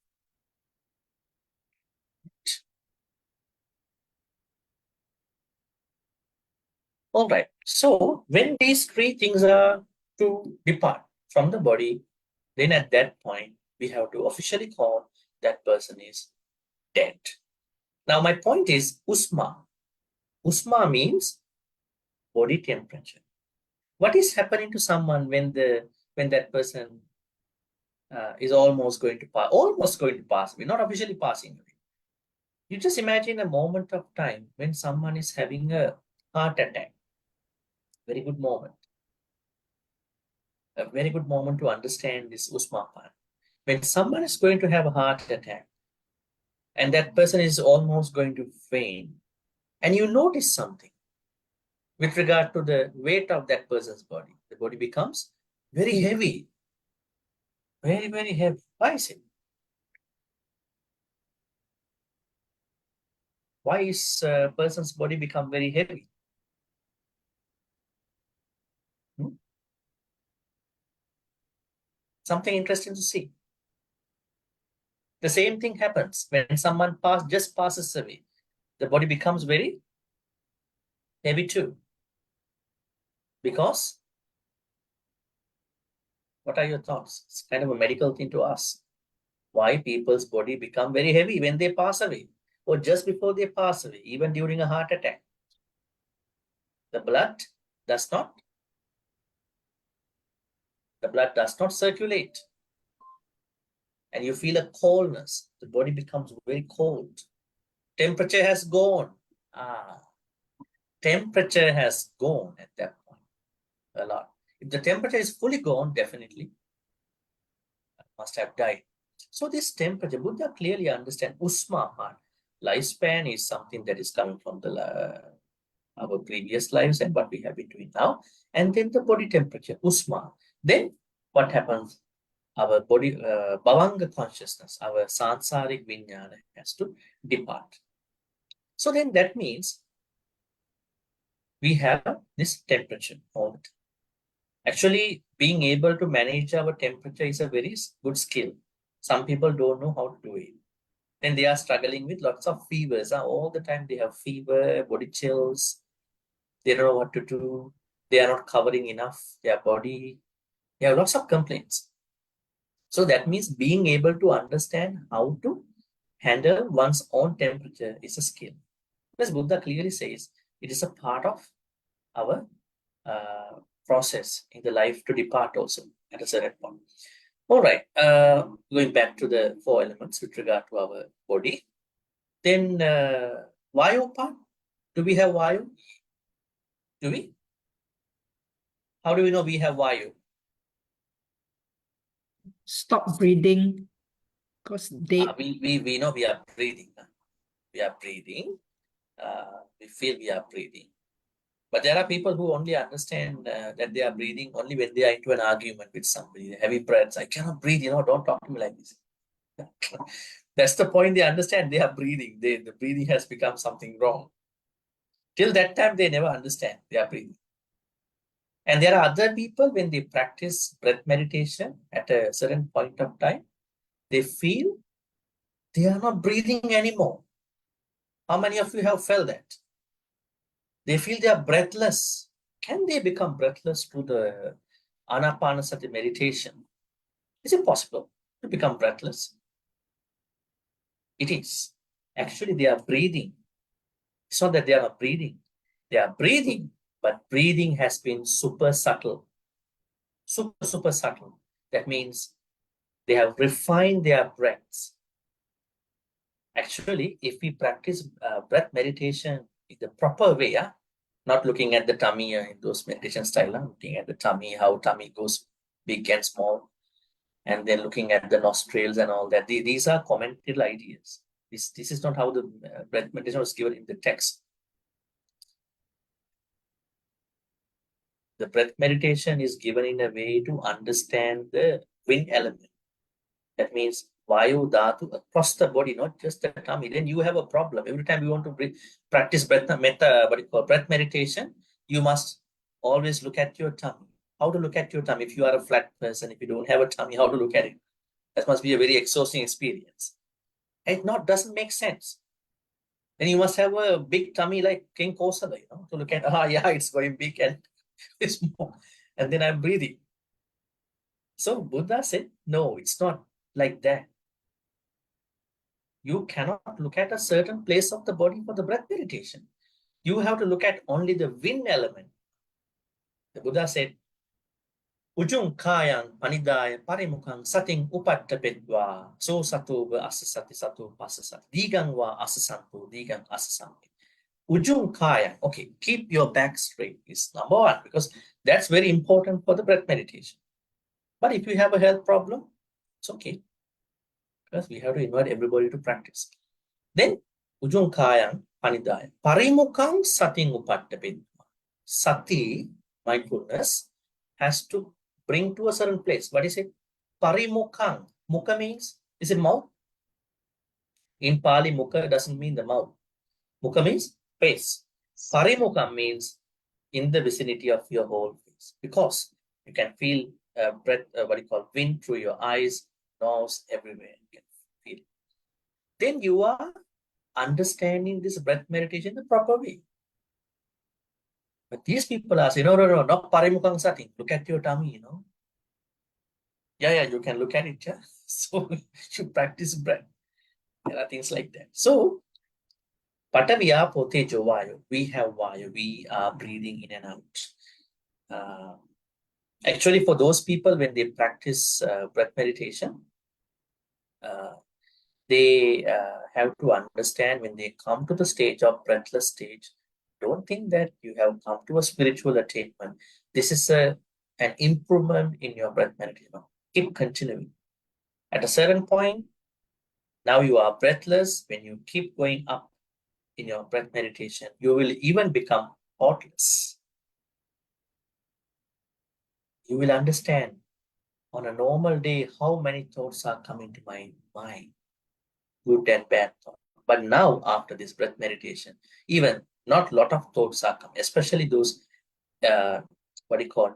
All right. So when these three things are to depart from the body, then at that point we have to officially call that person is dead. Now my point is Usma. Usma means body temperature. What is happening to someone when that person is almost going to pass away, not officially passing away? You just imagine a moment of time when someone is having a heart attack. Very good moment. A very good moment to understand this Usma part. When someone is going to have a heart attack and that person is almost going to faint, and you notice something with regard to the weight of that person's body, the body becomes very heavy. Very, very heavy. Why is it? Why is a person's body become very heavy? Something interesting to see. The same thing happens when someone just passes away. The body becomes very heavy too. Because, what are your thoughts? It's kind of a medical thing to ask. Why people's body become very heavy when they pass away, or just before they pass away, even during a heart attack. The blood does not circulate. And you feel a coldness. The body becomes very cold. Temperature has gone. Temperature has gone at that point a lot. If the temperature is fully gone, definitely must have died. So this temperature, Buddha clearly understands Usma part. Lifespan is something that is coming from our previous lives and what we have been doing now. And then the body temperature, Usma. Then what happens? Our body, Bhavanga consciousness, our Sansarik Vijnana has to depart. So then that means we have this temperature all the time. Actually, being able to manage our temperature is a very good skill. Some people don't know how to do it. Then they are struggling with lots of fevers. All the time they have fever, body chills. They don't know what to do. They are not covering enough their body. They have lots of complaints. So that means being able to understand how to handle one's own temperature is a skill. Because Buddha clearly says it is a part of our process in the life to depart also at a certain point. All right, going back to the four elements with regard to our body. Then Vayu part. Do we have Vayu? Do we? How do we know we have Vayu? Stop breathing because they We know we are breathing. We are breathing. We feel we are breathing. But there are people who only understand that they are breathing only when they are into an argument with somebody. Heavy breaths. I cannot breathe, don't talk to me like this. That's the point they understand. They are breathing. The breathing has become something wrong. Till that time, they never understand they are breathing. And there are other people, when they practice breath meditation at a certain point of time, they feel they are not breathing anymore. How many of you have felt that? They feel they are breathless. Can they become breathless through the Anapanasati meditation? Is it possible to become breathless? It is. Actually, they are breathing. It's not that they are not breathing. They are breathing, but breathing has been super subtle. Super subtle. That means they have refined their breaths. Actually, if we practice breath meditation in the proper way, not looking at the tummy in those meditation style, looking at the tummy, how tummy goes big and small, and then looking at the nostrils and all that. These are commented ideas. This is not how the breath meditation was given in the text. the breath meditation is given in a way to understand the wind element. That means Vayu Dhatu across the body, not just the tummy. Then you have a problem. Every time you want to practice breath meditation, you must always look at your tummy. How to look at your tummy? If you are a flat person, if you don't have a tummy, how to look at it? That must be a very exhausting experience. It doesn't make sense. Then you must have a big tummy like King Kosala, to look at, yeah, it's going big and it's more. And then I'm breathing. So Buddha said, no, it's not like that. You cannot look at a certain place of the body for the breath meditation. You have to look at only the wind element. The Buddha said, Ujung kayang panidaya parimukang sating upattapedva so satu asasati satu pasasat digang wa asasantu digang asasanti. Ujung kayang, okay, keep your back straight is number one, because that's very important for the breath meditation. But if you have a health problem, it's okay, because we have to invite everybody to practice. Then ujung kayang panidaya parimukang sating upattapedva. Sati, mindfulness, has to bring to a certain place. What is it? Parimukang. Mukha means, is it mouth? In Pali, mukha doesn't mean the mouth. Mukha means face. Parimukang means in the vicinity of your whole face, because you can feel breath, wind through your eyes, nose, everywhere. You can feel it. Then you are understanding this breath meditation the proper way. But these people are saying, no, not parimukang sati. Look at your tummy, Yeah, you can look at it, yeah. So you practice breath. There are things like that. So, Pataviya Pote Vayu, we have Vayu, we are breathing in and out. Actually, for those people, when they practice breath meditation, they have to understand when they come to the stage of breathless stage, don't think that you have come to a spiritual attainment. This is an improvement in your breath meditation. Keep continuing. At a certain point, now you are breathless. When you keep going up in your breath meditation, you will even become thoughtless. You will understand on a normal day how many thoughts are coming to my mind, good and bad thoughts. But now, after this breath meditation, even not a lot of thoughts are coming, especially those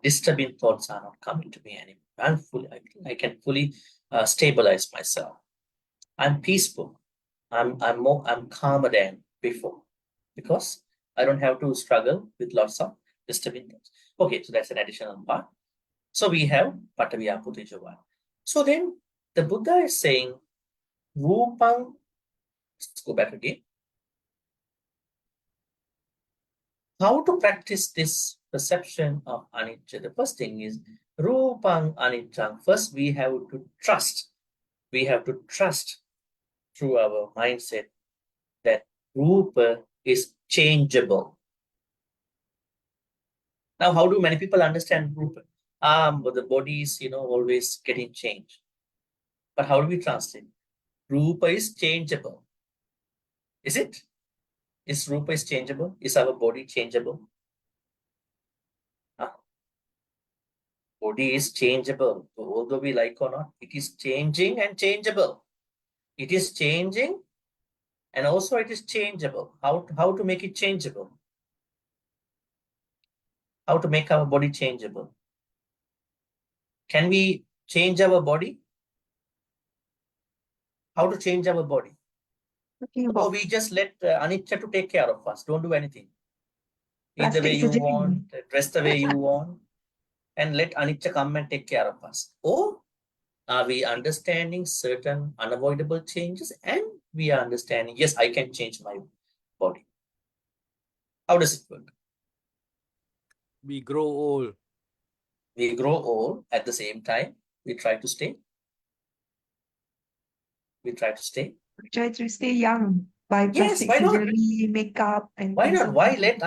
disturbing thoughts are not coming to me anymore. I can fully stabilize myself. I'm peaceful. I'm calmer than before, because I don't have to struggle with lots of disturbing thoughts. Okay, so that's an additional part. So we have Pataviya Putejava. So then the Buddha is saying, Rupang, let's go back again. How to practice this perception of anicca? The first thing is Rupang Aniccang. First, we have to trust. We have to trust through our mindset that Rupa is changeable. Now, how do many people understand Rupa? But the body is, always getting changed. But how do we translate? Rupa is changeable. Is it? Is Rupa is changeable? Is our body changeable? Body is changeable. So although we like or not, it is changing and changeable. It is changing and also it is changeable. How to make it changeable? How to make our body changeable? Can we change our body? How to change our body? Or we just let anicca to take care of us. Don't do anything. Eat the way you want, dress the way you want, and let anicca come and take care of us. Or are we understanding certain unavoidable changes and we are understanding, yes, I can change my body. How does it work? We grow old. We grow old. At the same time, we try to stay. We try to stay. Try to stay young by Yes, plastic why not? surgery, makeup, and Why things not? like Why that. let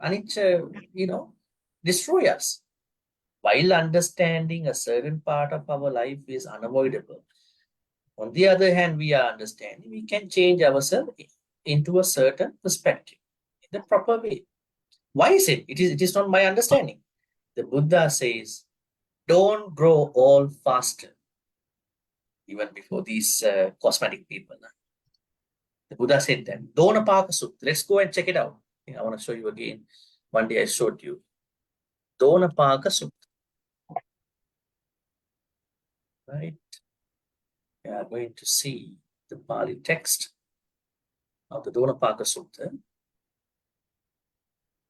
anicca, destroy us? While understanding a certain part of our life is unavoidable, on the other hand, we are understanding we can change ourselves into a certain perspective in the proper way. Why is it? It is not my understanding. The Buddha says, don't grow old faster. Even before these cosmetic people. The Buddha said that. Donapaka Sutta. Let's go and check it out. I want to show you again. One day I showed you. Donapaka Sutta. Right? We are going to see the Pali text of the Donapaka Sutta.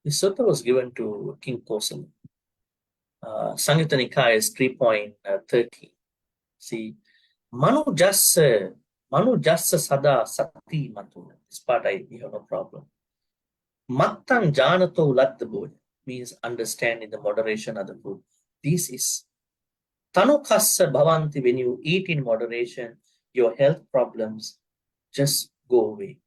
This sutta was given to King Kosala. Samyutta Nikaya is 3.13. See, Manu Jassa Sada Sati Matuna. This part we have no problem. Mattan Janato Lat the Buddha means understand in the moderation of the food. This is Tanukassa Bhavanti. When you eat in moderation, your health problems just go away.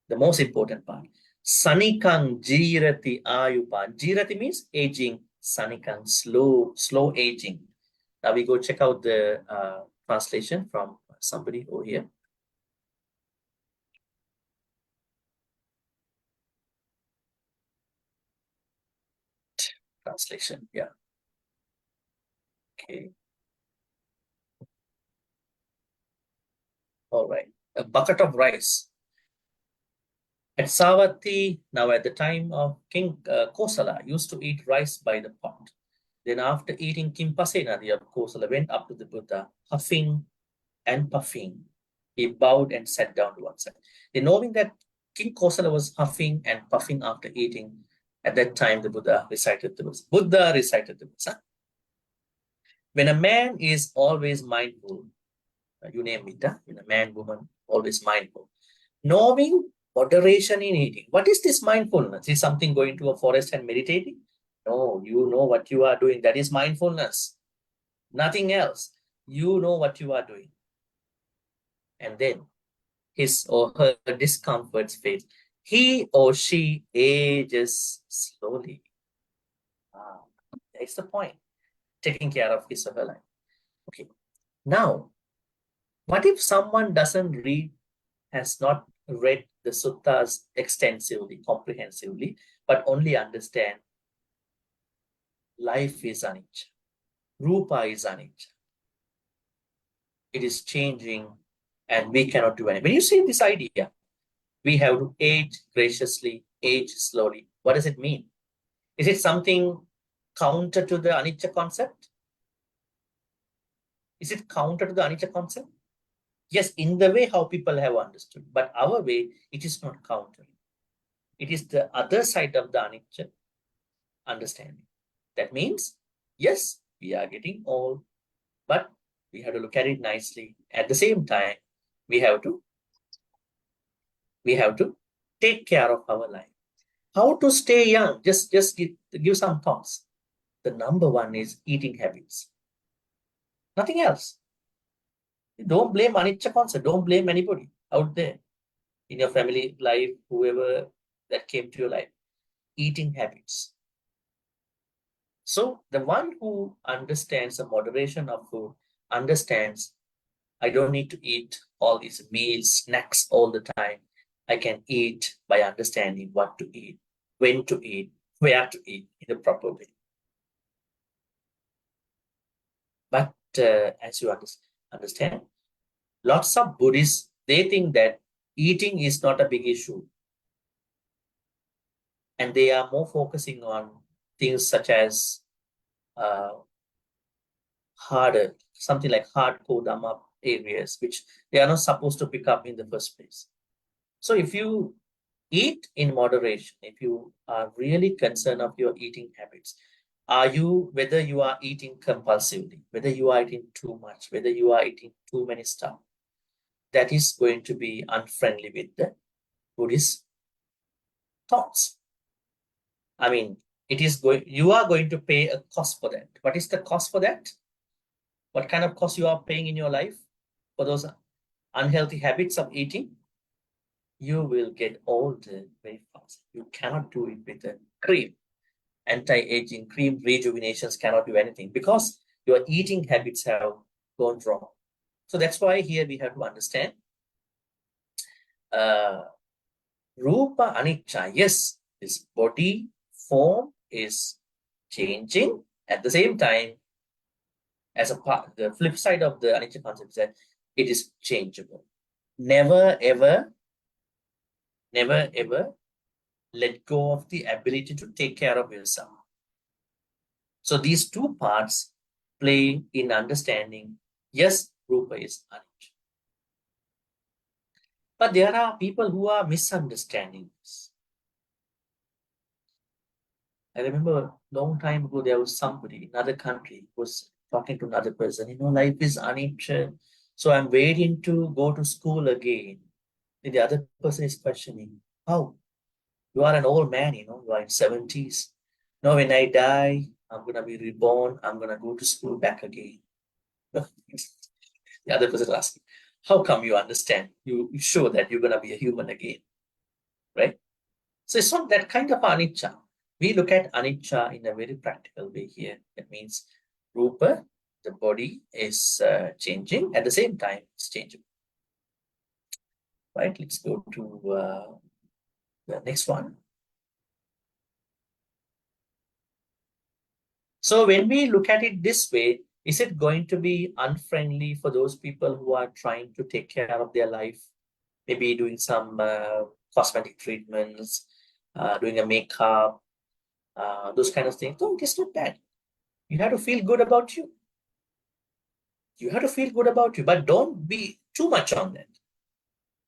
The most important part. Sanikang Jirati Ayupan. Jirati means aging. Sanikang, slow aging. Now we go check out the translation from somebody over here. Translation, yeah. Okay. All right. A bucket of rice. At Savatthi, now at the time of King Kosala, used to eat rice by the pot. Then after eating Kimpasena, the Kosala went up to the Buddha, huffing and puffing. He bowed and sat down to one side. Then knowing that King Kosala was huffing and puffing after eating, at that time the Buddha recited the verse. Buddha recited the verse. When a man is always mindful, you name it, when a man, woman, always mindful, knowing moderation in eating. What is this mindfulness? Is something going to a forest and meditating? No, you know what you are doing. That is mindfulness. Nothing else. You know what you are doing. And then his or her discomforts fade. He or she ages slowly. That's the point. Taking care of his or her life. Okay. Now, what if someone doesn't read, has not read the suttas extensively, comprehensively, but only understand life is anicca, rupa is anicca. It is changing and we cannot do anything. When you see this idea, we have to age graciously, age slowly. What does it mean? Is it something counter to the anicca concept? Is it counter to the anicca concept? Yes, in the way how people have understood, but our way, it is not counter. It is the other side of the anicca understanding. That means, yes, we are getting old, but we have to look at it nicely. At the same time, we have to take care of our life. How to stay young? Just give some thoughts. The number one is eating habits. Nothing else. Don't blame anicca concept. Don't blame anybody out there in your family life, whoever that came to your life. Eating habits. So the one who understands the moderation of food understands I don't need to eat all these meals, snacks all the time. I can eat by understanding what to eat, when to eat, where to eat in a proper way. But as you understand, lots of Buddhists, they think that eating is not a big issue. And they are more focusing on things such as harder, something like hardcore Dhamma areas, which they are not supposed to pick up in the first place. So if you eat in moderation, if you are really concerned of your eating habits, whether you are eating compulsively, whether you are eating too much, whether you are eating too many stuff, that is going to be unfriendly with the Buddhist thoughts. I mean, you are going to pay a cost for that. What is the cost for that? What kind of cost you are paying in your life for those unhealthy habits of eating? You will get old very fast. You cannot do it with a cream. Anti-aging cream rejuvenations cannot do anything because your eating habits have gone wrong. So that's why here we have to understand rupa anicca. Yes, this body, form is changing. At the same time, as a part, the flip side of the anicca concept is that it is changeable. Never ever let go of the ability to take care of yourself. So these two parts play in understanding, yes, Rupa is anicca. But there are people who are misunderstanding this. I remember a long time ago, there was somebody in another country who was talking to another person, life is anicca, so I'm waiting to go to school again. And the other person is questioning, how? You are an old man, you are in 70s. No, when I die, I'm going to be reborn. I'm going to go to school back again. The other person is asking, how come you understand? You show that you're going to be a human again, right? So it's not that kind of anicca. We look at anicca in a very practical way here. That means Rupa, the body is changing. At the same time, it's changeable. Right? Let's go to the next one. So when we look at it this way, is it going to be unfriendly for those people who are trying to take care of their life? Maybe doing some cosmetic treatments, doing a makeup, those kind of things. No, it's not bad. You have to feel good about you. You have to feel good about you, but don't be too much on that.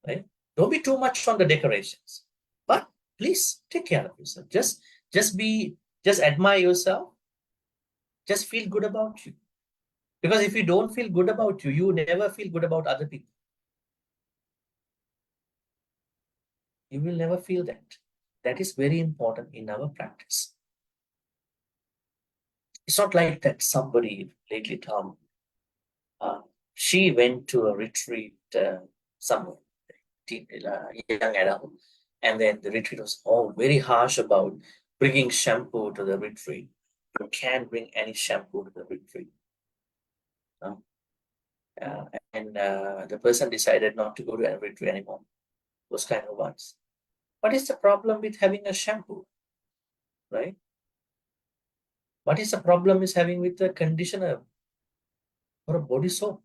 Right? Don't be too much on the decorations. But please take care of yourself. Just admire yourself. Just feel good about you. Because if you don't feel good about you, you never feel good about other people. You will never feel that. That is very important in our practice. It's not like that somebody lately told me, she went to a retreat somewhere, young adult, and then the retreat was all very harsh about bringing shampoo to the retreat. You can't bring any shampoo to the retreat. And the person decided not to go to a retreat anymore. Those kind of ones. What is the problem with having a shampoo, right? What is the problem is having with a conditioner or a body soap?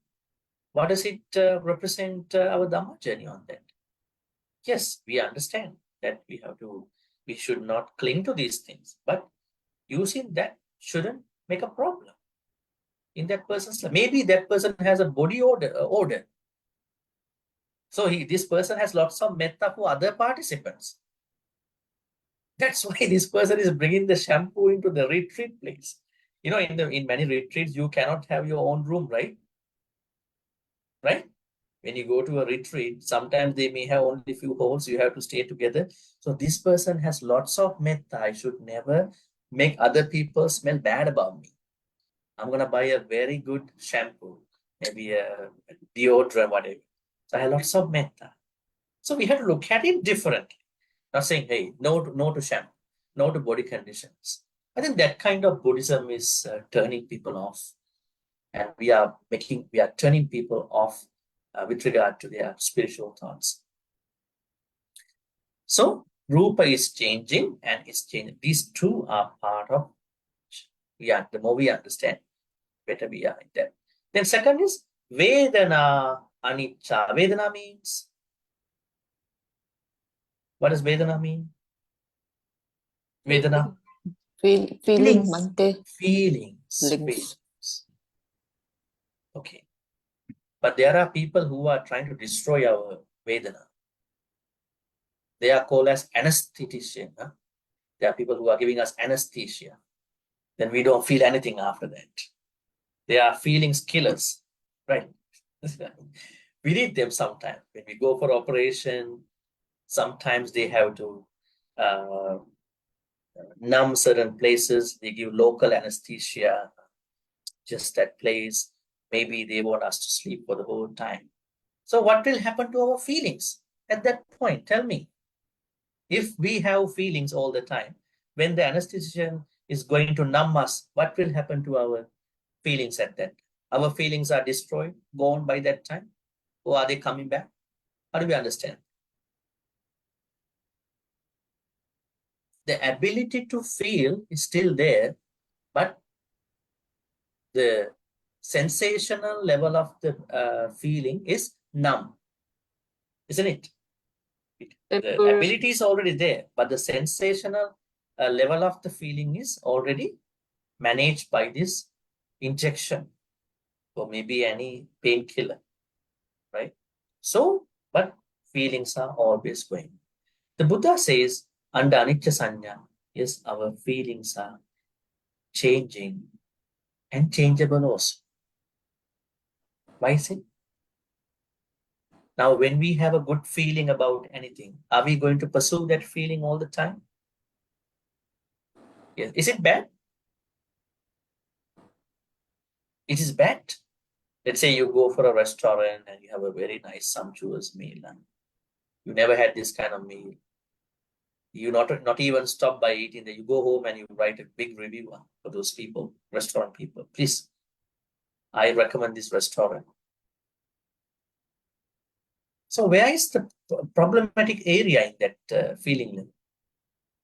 What does it represent our Dhamma journey on that? Yes, we understand that we should not cling to these things, but using that shouldn't make a problem in that person's life. Maybe that person has a body odor. So this person has lots of metta for other participants. That's why this person is bringing the shampoo into the retreat place. In many retreats, you cannot have your own room, right? Right? When you go to a retreat, sometimes they may have only a few holes, you have to stay together. So this person has lots of metta. I should never make other people smell bad about me. I'm going to buy a very good shampoo, maybe a deodorant, whatever. So I have lots of metta. So we have to look at it differently. Not saying, hey, no to shampoo, no to body conditions. I think that kind of Buddhism is turning people off. And we are turning people off with regard to their spiritual thoughts. So Rupa is changing and it's changing. These two are part of, the more we understand, better we are in that. Then second is Vedana anicca. Vedana means, what does Vedana mean? Vedana? Feeling, Feelings. Bhante. Feelings. Okay. But there are people who are trying to destroy our Vedana. They are called as anesthetician. Huh? There are people who are giving us anesthesia. Then we don't feel anything after that. They are feelings killers, right? We need them sometimes. When we go for operation, sometimes they have to numb certain places. They give local anesthesia, just that place. Maybe they want us to sleep for the whole time. So what will happen to our feelings at that point? Tell me. If we have feelings all the time, when the anesthetician is going to numb us, what will happen to our feelings at that? Our feelings are destroyed, gone by that time? Or are they coming back? How do we understand? the ability to feel is still there, but the sensational level of the feeling is numb, isn't it? The Temporary. ability is already there, but the sensational level of the feeling is already managed by this injection or maybe any painkiller, right? So, but feelings are always going. The Buddha says, under anicca sanya, yes, our feelings are changing and changeable also. Why is it? Now, when we have a good feeling about anything, are we going to pursue that feeling all the time? Yes. Is it bad? It is bad. Let's say you go for a restaurant and you have a very nice, sumptuous meal, and you never had this kind of meal. You not even stop by eating there. You go home and you write a big review for those people, restaurant people. Please, I recommend this restaurant. So where is the problematic area in that feeling?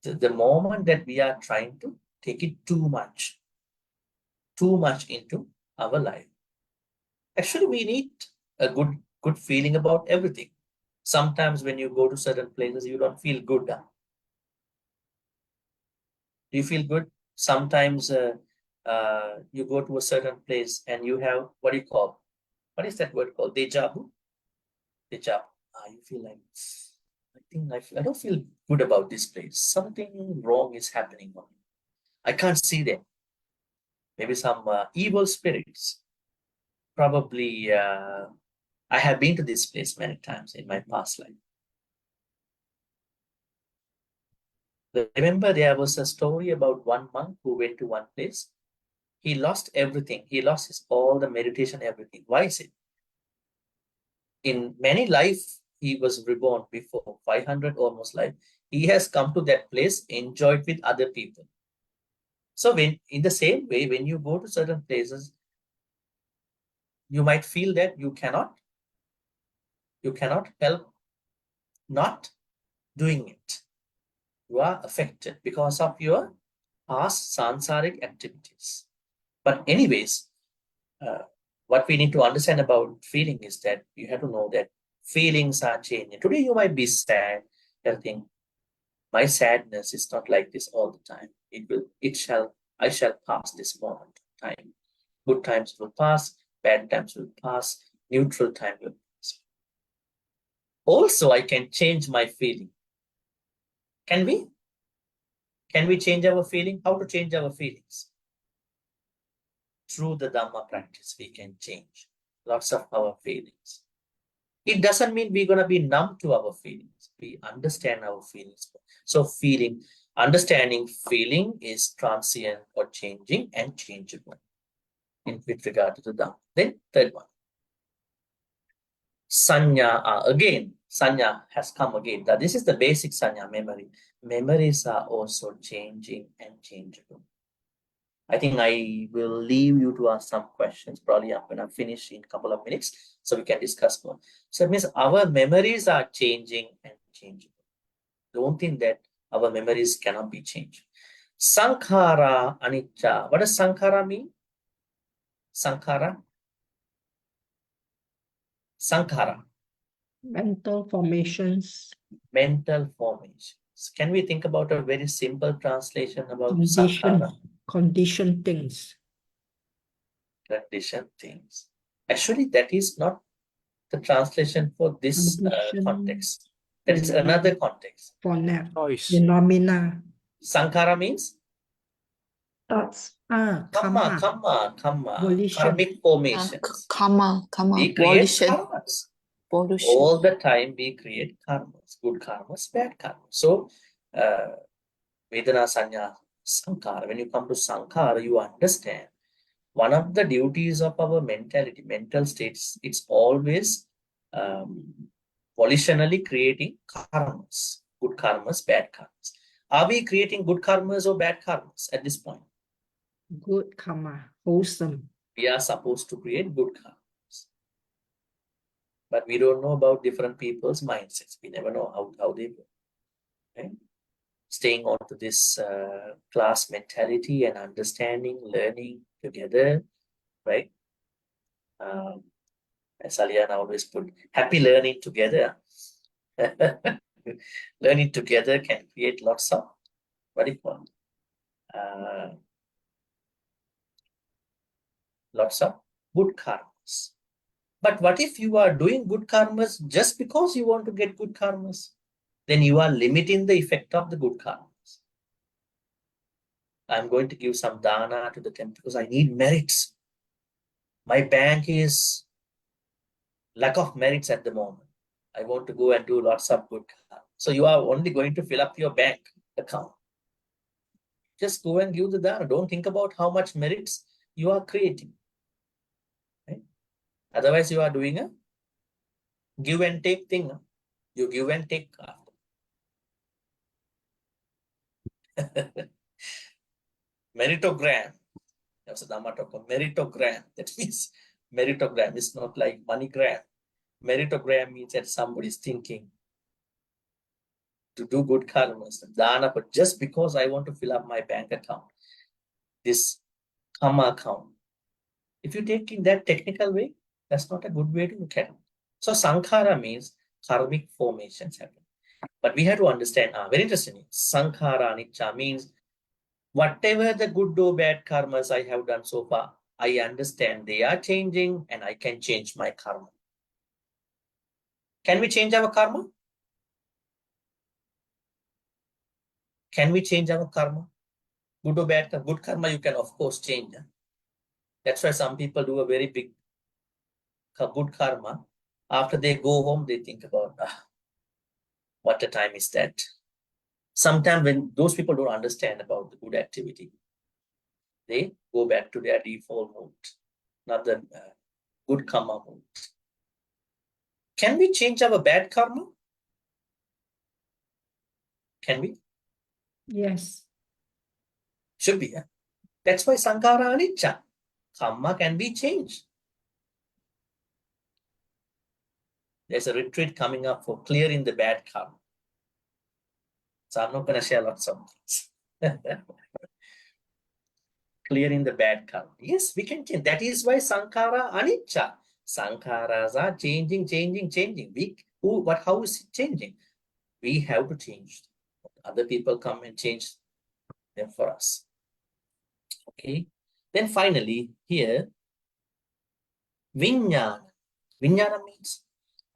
The moment that we are trying to take it too much into our life. Actually, we need a good feeling about everything. Sometimes when you go to certain places, you don't feel good. Do you feel good? Sometimes you go to a certain place and you have, what is that word called? Deja vu? Deja vu. You feel like, I don't feel good about this place. Something wrong is happening. I can't see them. Maybe some evil spirits. Probably I have been to this place many times in my past life. Remember, there was a story about one monk who went to one place. He lost everything. He lost all the meditation, everything. Why is it? In many lives, he was reborn before 500 almost life. He has come to that place, enjoyed with other people. So when, in the same way, when you go to certain places, you might feel that you cannot help not doing it. You are affected because of your past sansaric activities. But anyways, what we need to understand about feeling is that you have to know that feelings are changing. Today you might be sad. You think, my sadness is not like this all the time. I shall pass this moment of time. Good times will pass, bad times will pass, neutral time will pass. Also, I can change my feeling. Can we? Can we change our feeling? How to change our feelings? Through the Dhamma practice, we can change lots of our feelings. It doesn't mean we're going to be numb to our feelings. We understand our feelings. So understanding feeling is transient or changing and changeable with regard to the Dhamma. Then third one. Sanya, again, Sanya has come again. That this is the basic Sanya, memory. Memories are also changing and changeable. I think I will leave you to ask some questions. Probably I'm going to finish in a couple of minutes so we can discuss more. So it means our memories are changing and changeable. Don't think that our memories cannot be changed. Sankhara, anicca. What does Sankhara mean? Sankhara? Sankhara. Mental formations, Mental formations. Can we think about a very simple translation about condition, Sankhara? condition things. Condition things. Actually, that is not the translation for this Condition. context. That is another context. Choice. Phenomena. Sankhara means Thoughts. karma. Volition. Karmic formations. Karma, We create volition, karmas. pollution. All the time we create karmas. Good karmas, bad karmas. So, Vedana Sanya Sankhara. When you come to Sankhara, you understand one of the duties of our mentality, mental states, it's always volitionally creating karmas, good karmas, bad karmas. Are we creating good karmas or bad karmas at this point? Good karma, wholesome. We are supposed to create good karmas. But we don't know about different people's mindsets. We never know how they work. Right? staying on to this class mentality and understanding, learning together, right? As Aliana always put, happy learning together. Learning together can create lots of, what do you call it? Lots of good karmas. But what if you are doing good karmas just because you want to get good karmas? Then you are limiting the effect of the good karmas. I'm going to give some dana to the temple because I need merits. My bank is lack of merits at the moment. I want to go and do lots of good karma. So you are only going to fill up your bank account. Just go and give the dana. Don't think about how much merits you are creating. Right? Otherwise, you are doing a give and take thing. You give and take. Meritogram. That's a Dhamma talk of meritogram. That means meritogram is not like moneygram. Meritogram means that somebody is thinking to do good karmas, dana, but just because I want to fill up my bank account, this karma account. If you take in that technical way, that's not a good way to look at it. So sankhara means karmic formations happen. But we have to understand, very interesting, sankhara anicca means whatever the good or bad karmas I have done so far, I understand they are changing and I can change my karma. Can we change our karma? Can we change our karma? Good or bad? Good karma you can of course change. That's why some people do a very big good karma. After they go home, they think about, what a time is that? Sometimes when those people don't understand about the good activity, they go back to their default mode, not the good karma mode. Can we change our bad karma? Can we? Yes. Should be. Yeah? That's why sankhara anicca. Karma can be changed. There's a retreat coming up for clearing the bad karma. So I'm not going to share lots of things. Clearing the bad karma. Yes, we can change. That is why sankhara anicca. Sankharas are changing. How is it changing? We have to change. Other people come and change them for us. Okay. Then finally, here, vijnana. Vijnana means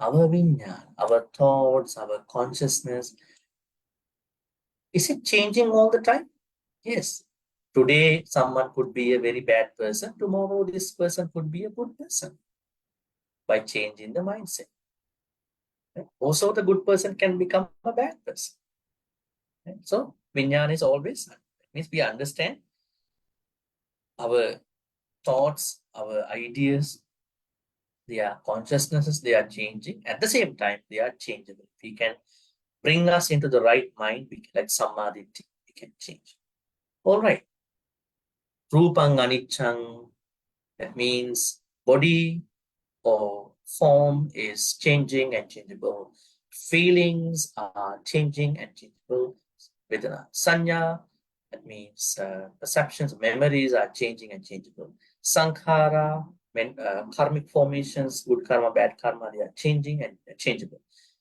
our vijnana, our thoughts, our consciousness. Is it changing all the time? Yes. Today, someone could be a very bad person. Tomorrow, this person could be a good person by changing the mindset. Right? Also, the good person can become a bad person. Right? So, vijnana is always, it means we understand our thoughts, our ideas, their consciousnesses, they are changing. At the same time, they are changeable. We can bring us into the right mind, we can, like samadhi, we can change. All right. Rupang aniccang, that means body or form is changing and changeable. Feelings are changing and changeable. Vedana sanya, that means perceptions, memories are changing and changeable. Sankhara, karmic formations, good karma, bad karma, they are changing and changeable.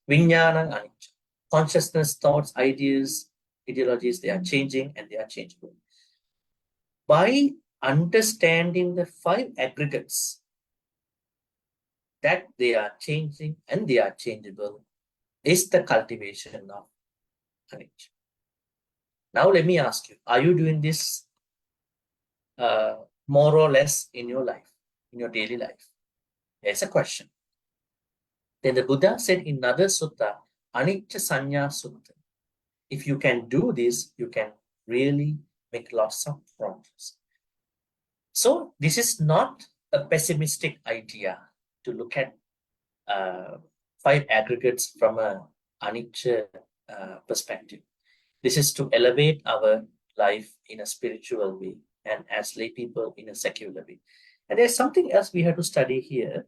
Vijnana, anicca. Consciousness, thoughts, ideas, ideologies, they are changing and they are changeable. By understanding the 5 aggregates, that they are changing and they are changeable, is the cultivation of anicca. Now let me ask you, are you doing this more or less in your life, in your daily life? There's a question. Then the Buddha said in another sutta, anicca sanya sutta. If you can do this, you can really make lots of progress. So this is not a pessimistic idea to look at 5 aggregates from a anicca perspective. This is to elevate our life in a spiritual way and as lay people in a secular way. And there's something else we have to study here.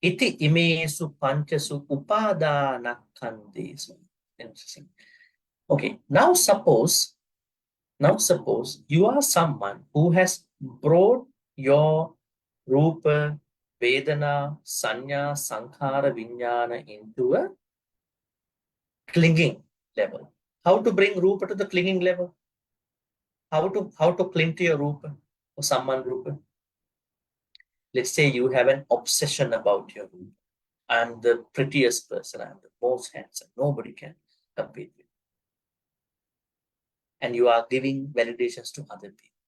Iti imesu panchasu upadana khandesu. Interesting. Okay, now suppose you are someone who has brought your Rupa, Vedana, Sanya, Sankhara, Vijnana into a clinging level. How to bring Rupa to the clinging level? How to cling to your Rupa or someone Rupa? Let's say you have an obsession about your Rupa. I'm the prettiest person, I'm the most handsome, nobody can compete with me. And you are giving validations to other people.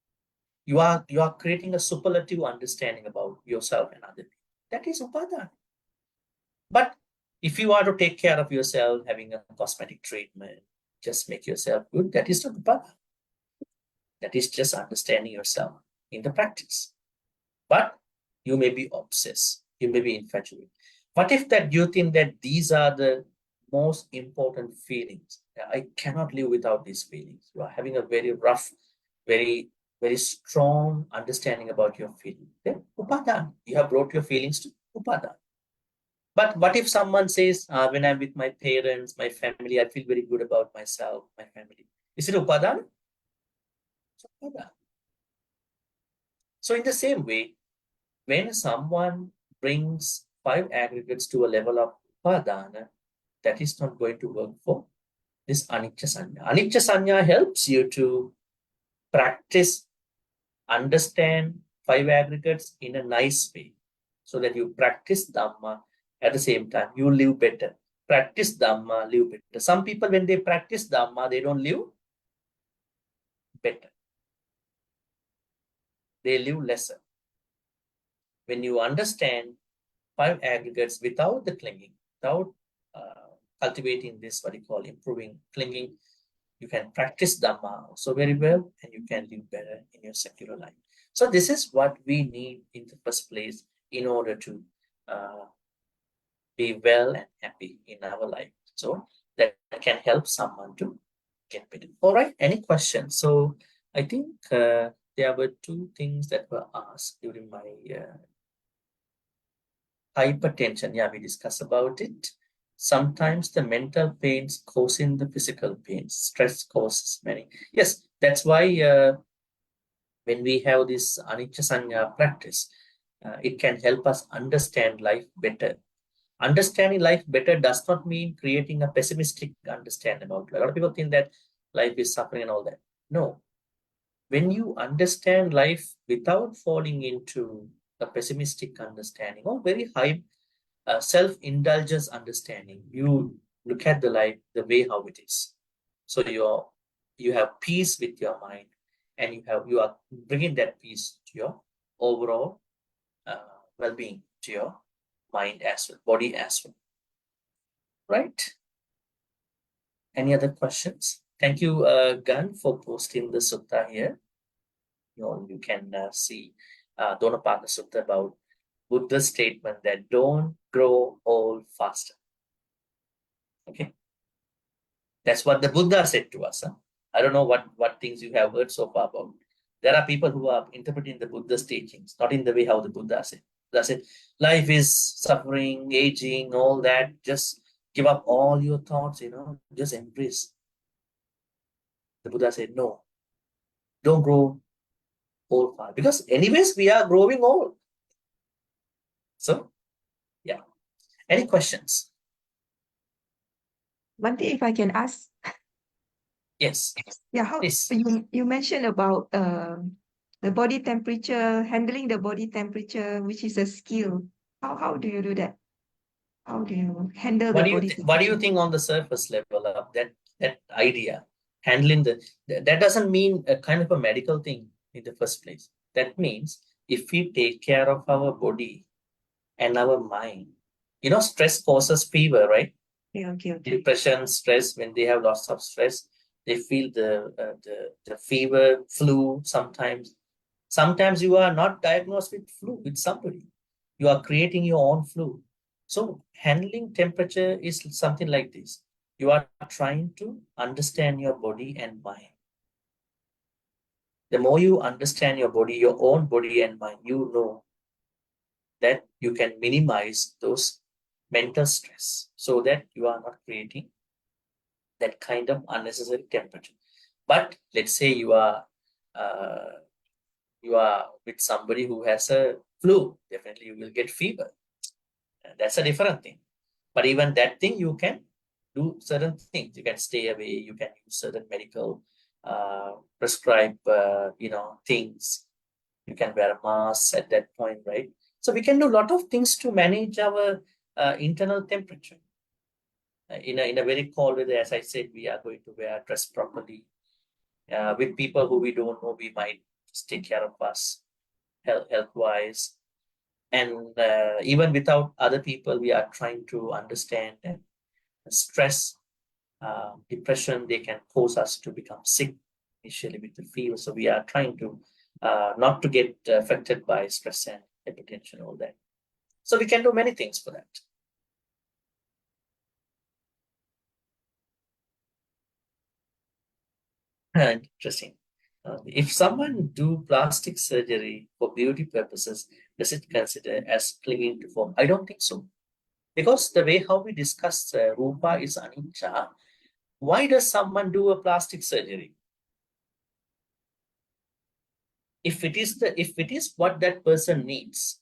You are creating a superlative understanding about yourself and other people. That is upadana. But if you are to take care of yourself, having a cosmetic treatment, just make yourself good, that is not upadana. That is just understanding yourself in the practice. But you may be obsessed, you may be infatuated. What if that you think that these are the most important feelings? I cannot live without these feelings. You are having a very rough, very strong understanding about your feeling. Then upadana. You have brought your feelings to upadana. But what if someone says, when I'm with my parents, my family, I feel very good about myself, my family. Is it upadana? It's upadana. So in the same way, when someone brings 5 aggregates to a level of upadana, that is not going to work for this anicca sanya. Anicca sanya helps you to practice, understand 5 aggregates in a nice way, so that you practice Dhamma at the same time. You live better. Practice Dhamma, live better. Some people, when they practice Dhamma, they don't live better. They live lesser. When you understand 5 aggregates without the clinging, without cultivating this, what you call improving clinging, you can practice Dhamma also very well, and you can live better in your secular life. So this is what we need in the first place in order to be well and happy in our life. So that can help someone to get better. All right, any questions? So I think there were 2 things that were asked during my hypertension. Yeah, we discussed about it. Sometimes the mental pains causing the physical pains. Stress causes many. Yes, that's why when we have this anicca sanya practice, it can help us understand life better. Understanding life better does not mean creating a pessimistic understanding about life. A lot of people think that life is suffering and all that. No. When you understand life without falling into a pessimistic understanding or very high self-indulgence understanding, you look at the life the way how it is. So you have peace with your mind, and you are bringing that peace to your overall well-being, to your mind as well, body as well. Right? Any other questions? Thank you, Gan, for posting the sutta here. You can see Donapada Sutta about Buddha's statement that don't grow old faster. Okay, that's what the Buddha said to us. Huh? I don't know what things you have heard so far about. There are people who are interpreting the Buddha's teachings, not in the way how the Buddha said. Buddha said, life is suffering, aging, all that. Just give up all your thoughts, just embrace. The Buddha said, no, don't grow old fast. Because anyways, we are growing old. So, yeah. Any questions? Bhante, if I can ask, Yes. yeah, how Please. you mentioned about the body temperature, handling the body temperature, which is a skill. How do you do that? How do you handle the body temperature? What do you think on the surface level of that idea? Handling that doesn't mean a kind of a medical thing in the first place. That means if we take care of our body and our mind, stress causes fever, right? Okay. Depression, stress, when they have lots of stress, they feel the fever, flu sometimes. Sometimes you are not diagnosed with flu with somebody. You are creating your own flu. So handling temperature is something like this. You are trying to understand your body and mind. The more you understand your body, your own body and mind, you know that you can minimize those mental stress so that you are not creating that kind of unnecessary temperature. But let's say you are with somebody who has a flu, definitely you will get fever. That's a different thing. But even that thing, you can do certain things. You can stay away. You can use certain medical prescribed, things. You can wear a mask at that point, right? So we can do a lot of things to manage our internal temperature. In a very cold weather, as I said, we are going to dress properly. With people who we don't know, we might just take care of us health-wise. And even without other people, we are trying to understand that stress, depression, they can cause us to become sick initially with the fever. So we are trying to not to get affected by stress and hypertension, all that. So we can do many things for that. Interesting. If someone do plastic surgery for beauty purposes, does it consider as clinging to form? I don't think so. Because the way how we discuss rupa is anicca, why does someone do a plastic surgery? If it is what that person needs,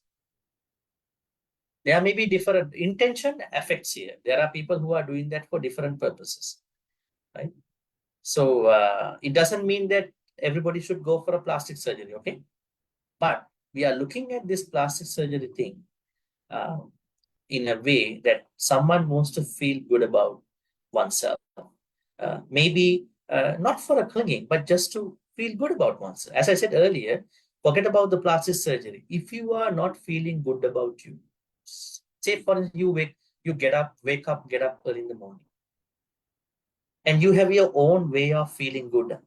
there may be different intention affects here. There are people who are doing that for different purposes, right? So it doesn't mean that everybody should go for a plastic surgery, okay? But we are looking at this plastic surgery thing in a way that someone wants to feel good about oneself. Maybe not for a clinging, but just to feel good about oneself. As I said earlier, forget about the plastic surgery. If you are not feeling good about you, say for instance, you wake up early in the morning, and you have your own way of feeling good.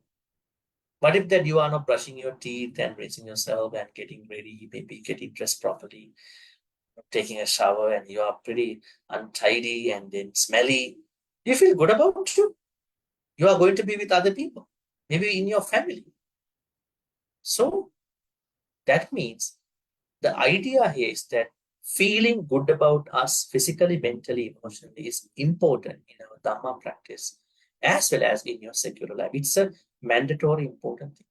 What if that you are not brushing your teeth and rinsing yourself and getting ready, maybe getting dressed properly, taking a shower, and you are pretty untidy and then smelly? Do you feel good about you? You are going to be with other people, maybe in your family. So that means the idea here is that feeling good about us physically, mentally, emotionally is important in our Dhamma practice as well as in your secular life. It's a mandatory important thing.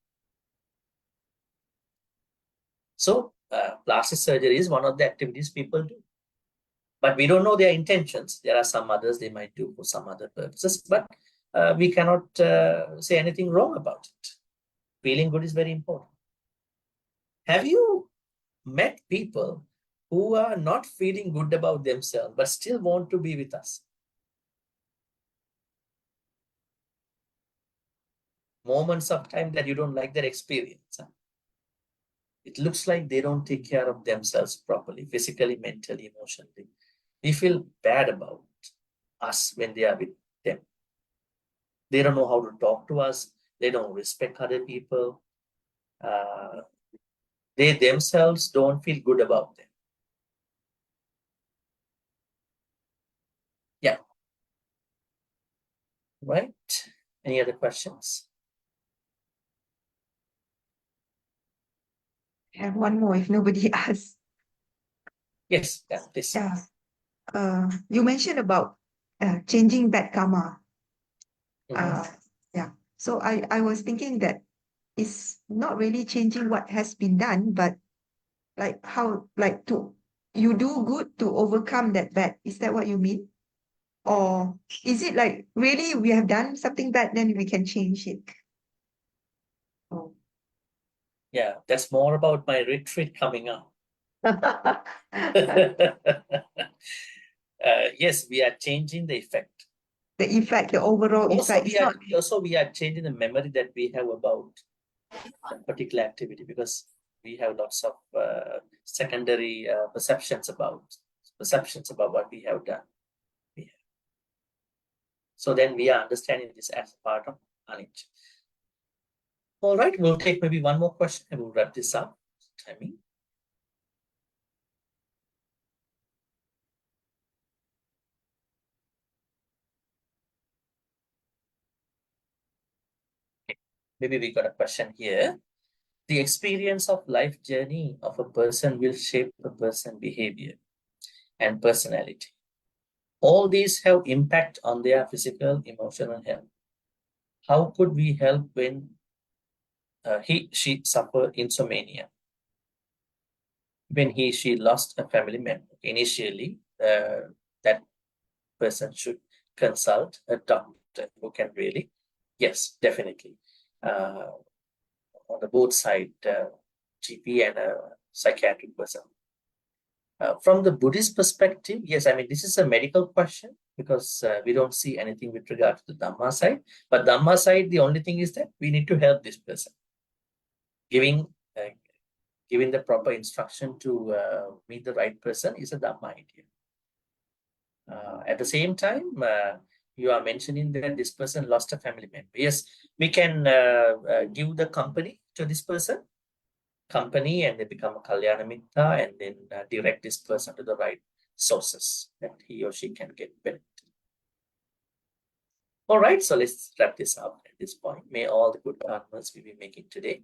So plastic surgery is one of the activities people do. But we don't know their intentions. There are some others they might do for some other purposes, but we cannot say anything wrong about it. Feeling good is very important. Have you met people who are not feeling good about themselves but still want to be with us? Moments of time that you don't like their experience. It looks like they don't take care of themselves properly, physically, mentally, emotionally. We feel bad about us when they are with them. They don't know how to talk to us. They don't respect other people. They themselves don't feel good about them. Yeah. Right? Any other questions? I have one more if nobody asks. Yes, yeah, please. Yeah. You mentioned about changing bad karma. Yeah. So I was thinking that it's not really changing what has been done, but like how you do good to overcome that bad. Is that what you mean? Or is it like really we have done something bad, then we can change it? Oh. Yeah, that's more about my retreat coming up. Yes, we are changing the effect. The effect, the overall effect. Also, we are changing the memory that we have about a particular activity, because we have lots of secondary perceptions about what we have done. So then we are understanding this as part of anicca. All right, we'll take maybe one more question and we'll wrap this up. Timing. Maybe we got a question here. The experience of life journey of a person will shape a person's behavior and personality. all these have impact on their physical, emotional health. How could we help when she suffered insomnia? When she lost a family member, initially that person should consult a doctor who can really, yes, definitely, on the both side, GP and a psychiatric person. From the Buddhist perspective, yes, I mean, this is a medical question because we don't see anything with regard to the Dhamma side. But Dhamma side, the only thing is that we need to help this person. Giving the proper instruction to meet the right person is a Dhamma idea. At the same time, you are mentioning that this person lost a family member. Yes, we can give the company to this person, and they become a Kalyana Mitta, and then direct this person to the right sources that he or she can get benefit. All right, so let's wrap this up at this point. May all the good karmas we be making today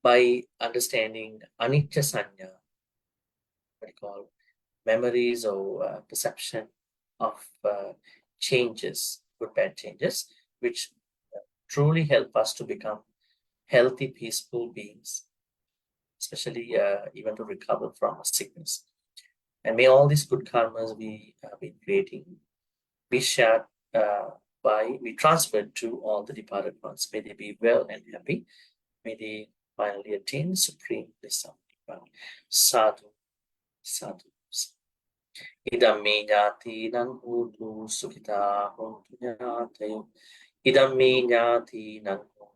by understanding anicca sanya, what we call memories or perception of changes, good bad changes, which truly help us to become healthy, peaceful beings, especially even to recover from a sickness. And may all these good karmas we have been creating be shared be transferred to all the departed ones. May they be well and happy. May they finally attain supreme bliss of Nibbana. Sadhu, sadhu. Idam me jnati nan hutu sukhita hontu jnatayo. Idam me jnati nan hutu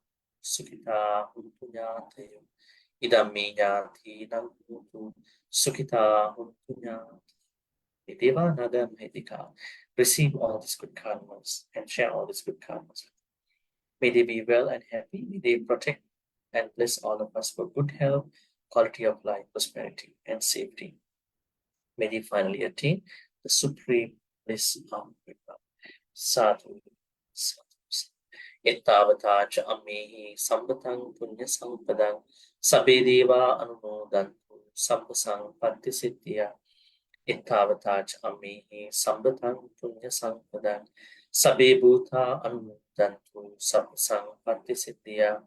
sukhita hontu jnatayo. Idam me jnati nan hutu sukhita hontu jnatayo. Deva Naga Mahedika, receive all these good karmas and share all these good karmas. May they be well and happy. May they protect and bless all of us for good health, quality of life, prosperity, and safety. May they finally attain the supreme bliss of Nibbana. Sadhu, sadhu. Ettavata cha ammehi sambatang punya sampadang sabbe deva anumodantu sabbasang patti siddhya. Ettavata cha ammehi sambatang punya sampadang sabbe bhuta anumodantu sabbasang patti siddhya.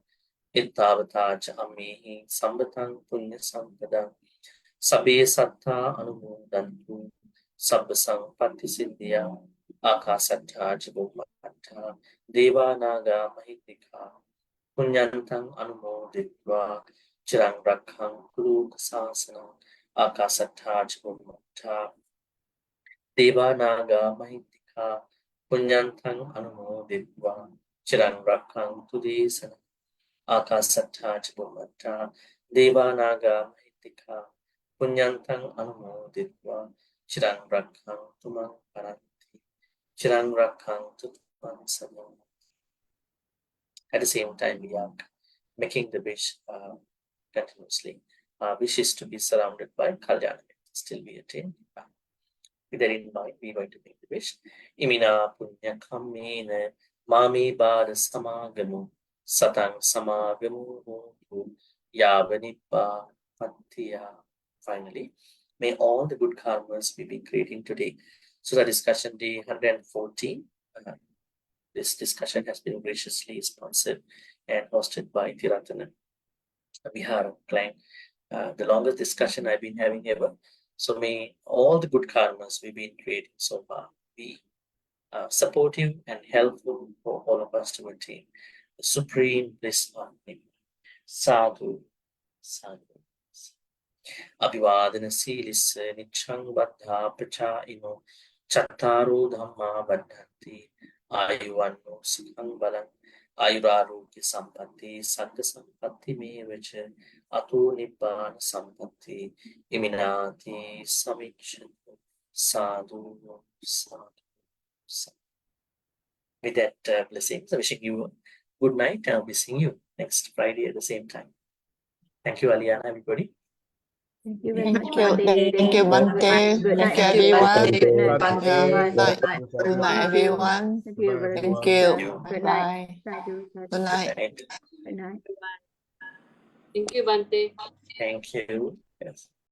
Ettavata cha ammehi sambatang punya sampadang sabbe sattha anumodantu sabbasang patti siddhya. Akasattha ca Bhummattha Deva Naga Mahittika Punyantang Anumoditva Chirang Rakhang Kuru Sasanam. Akasattha ca Bhummattha Deva Naga Mahittika Punyantang Anumoditva Chirang Rakhang Kuru Sasanam. Akasattha ca Bhummattha Deva Naga Mahittika Punyantang Anumoditva Chirang Rakhang Tumang Paranti. Chirang Rakhang Tumang Sanam. At the same time, we are making the wish continuously. Our wish is to be surrounded by Kalyana Mitta. Still we attain. With that in mind, we are going to make the wish. Imina punya kamena mami bada samagamu satang samagamu yavanippa pattiya. Finally, may all the good karmas we be creating today. So the discussion day 114. This discussion has been graciously sponsored and hosted by Ti-Ratana Vihara Clan. The longest discussion I've been having ever. So may all the good karmas we've been creating so far be supportive and helpful for all of us to attain the supreme bliss of Nibbana. Sadhu, sadhu. Abhivadana silis nichang baddha pracha ino chattaro dhamma baddhanti ayuvanno sukhang balang ayurarogya sampatti saddha sampatti me vacha ato nibbana sampatti iminati samikshatu. Sadhu, sadhu, sadhu. With that blessings, I'm wishing you a good night and I'll be seeing you next Friday at the same time. Thank you, Aliana, everybody. Thank you very much, Thank you. Bhante. Thank you, Bhante. Good night, Thank you, everyone. Good night, Yeah, Bhante. good night, everyone. Thank you, very Thank much. you. Good Bye-bye. night. Sadhu, sadhu. Good night. Right. Good night. Thank you, Bhante. Thank you. Yes.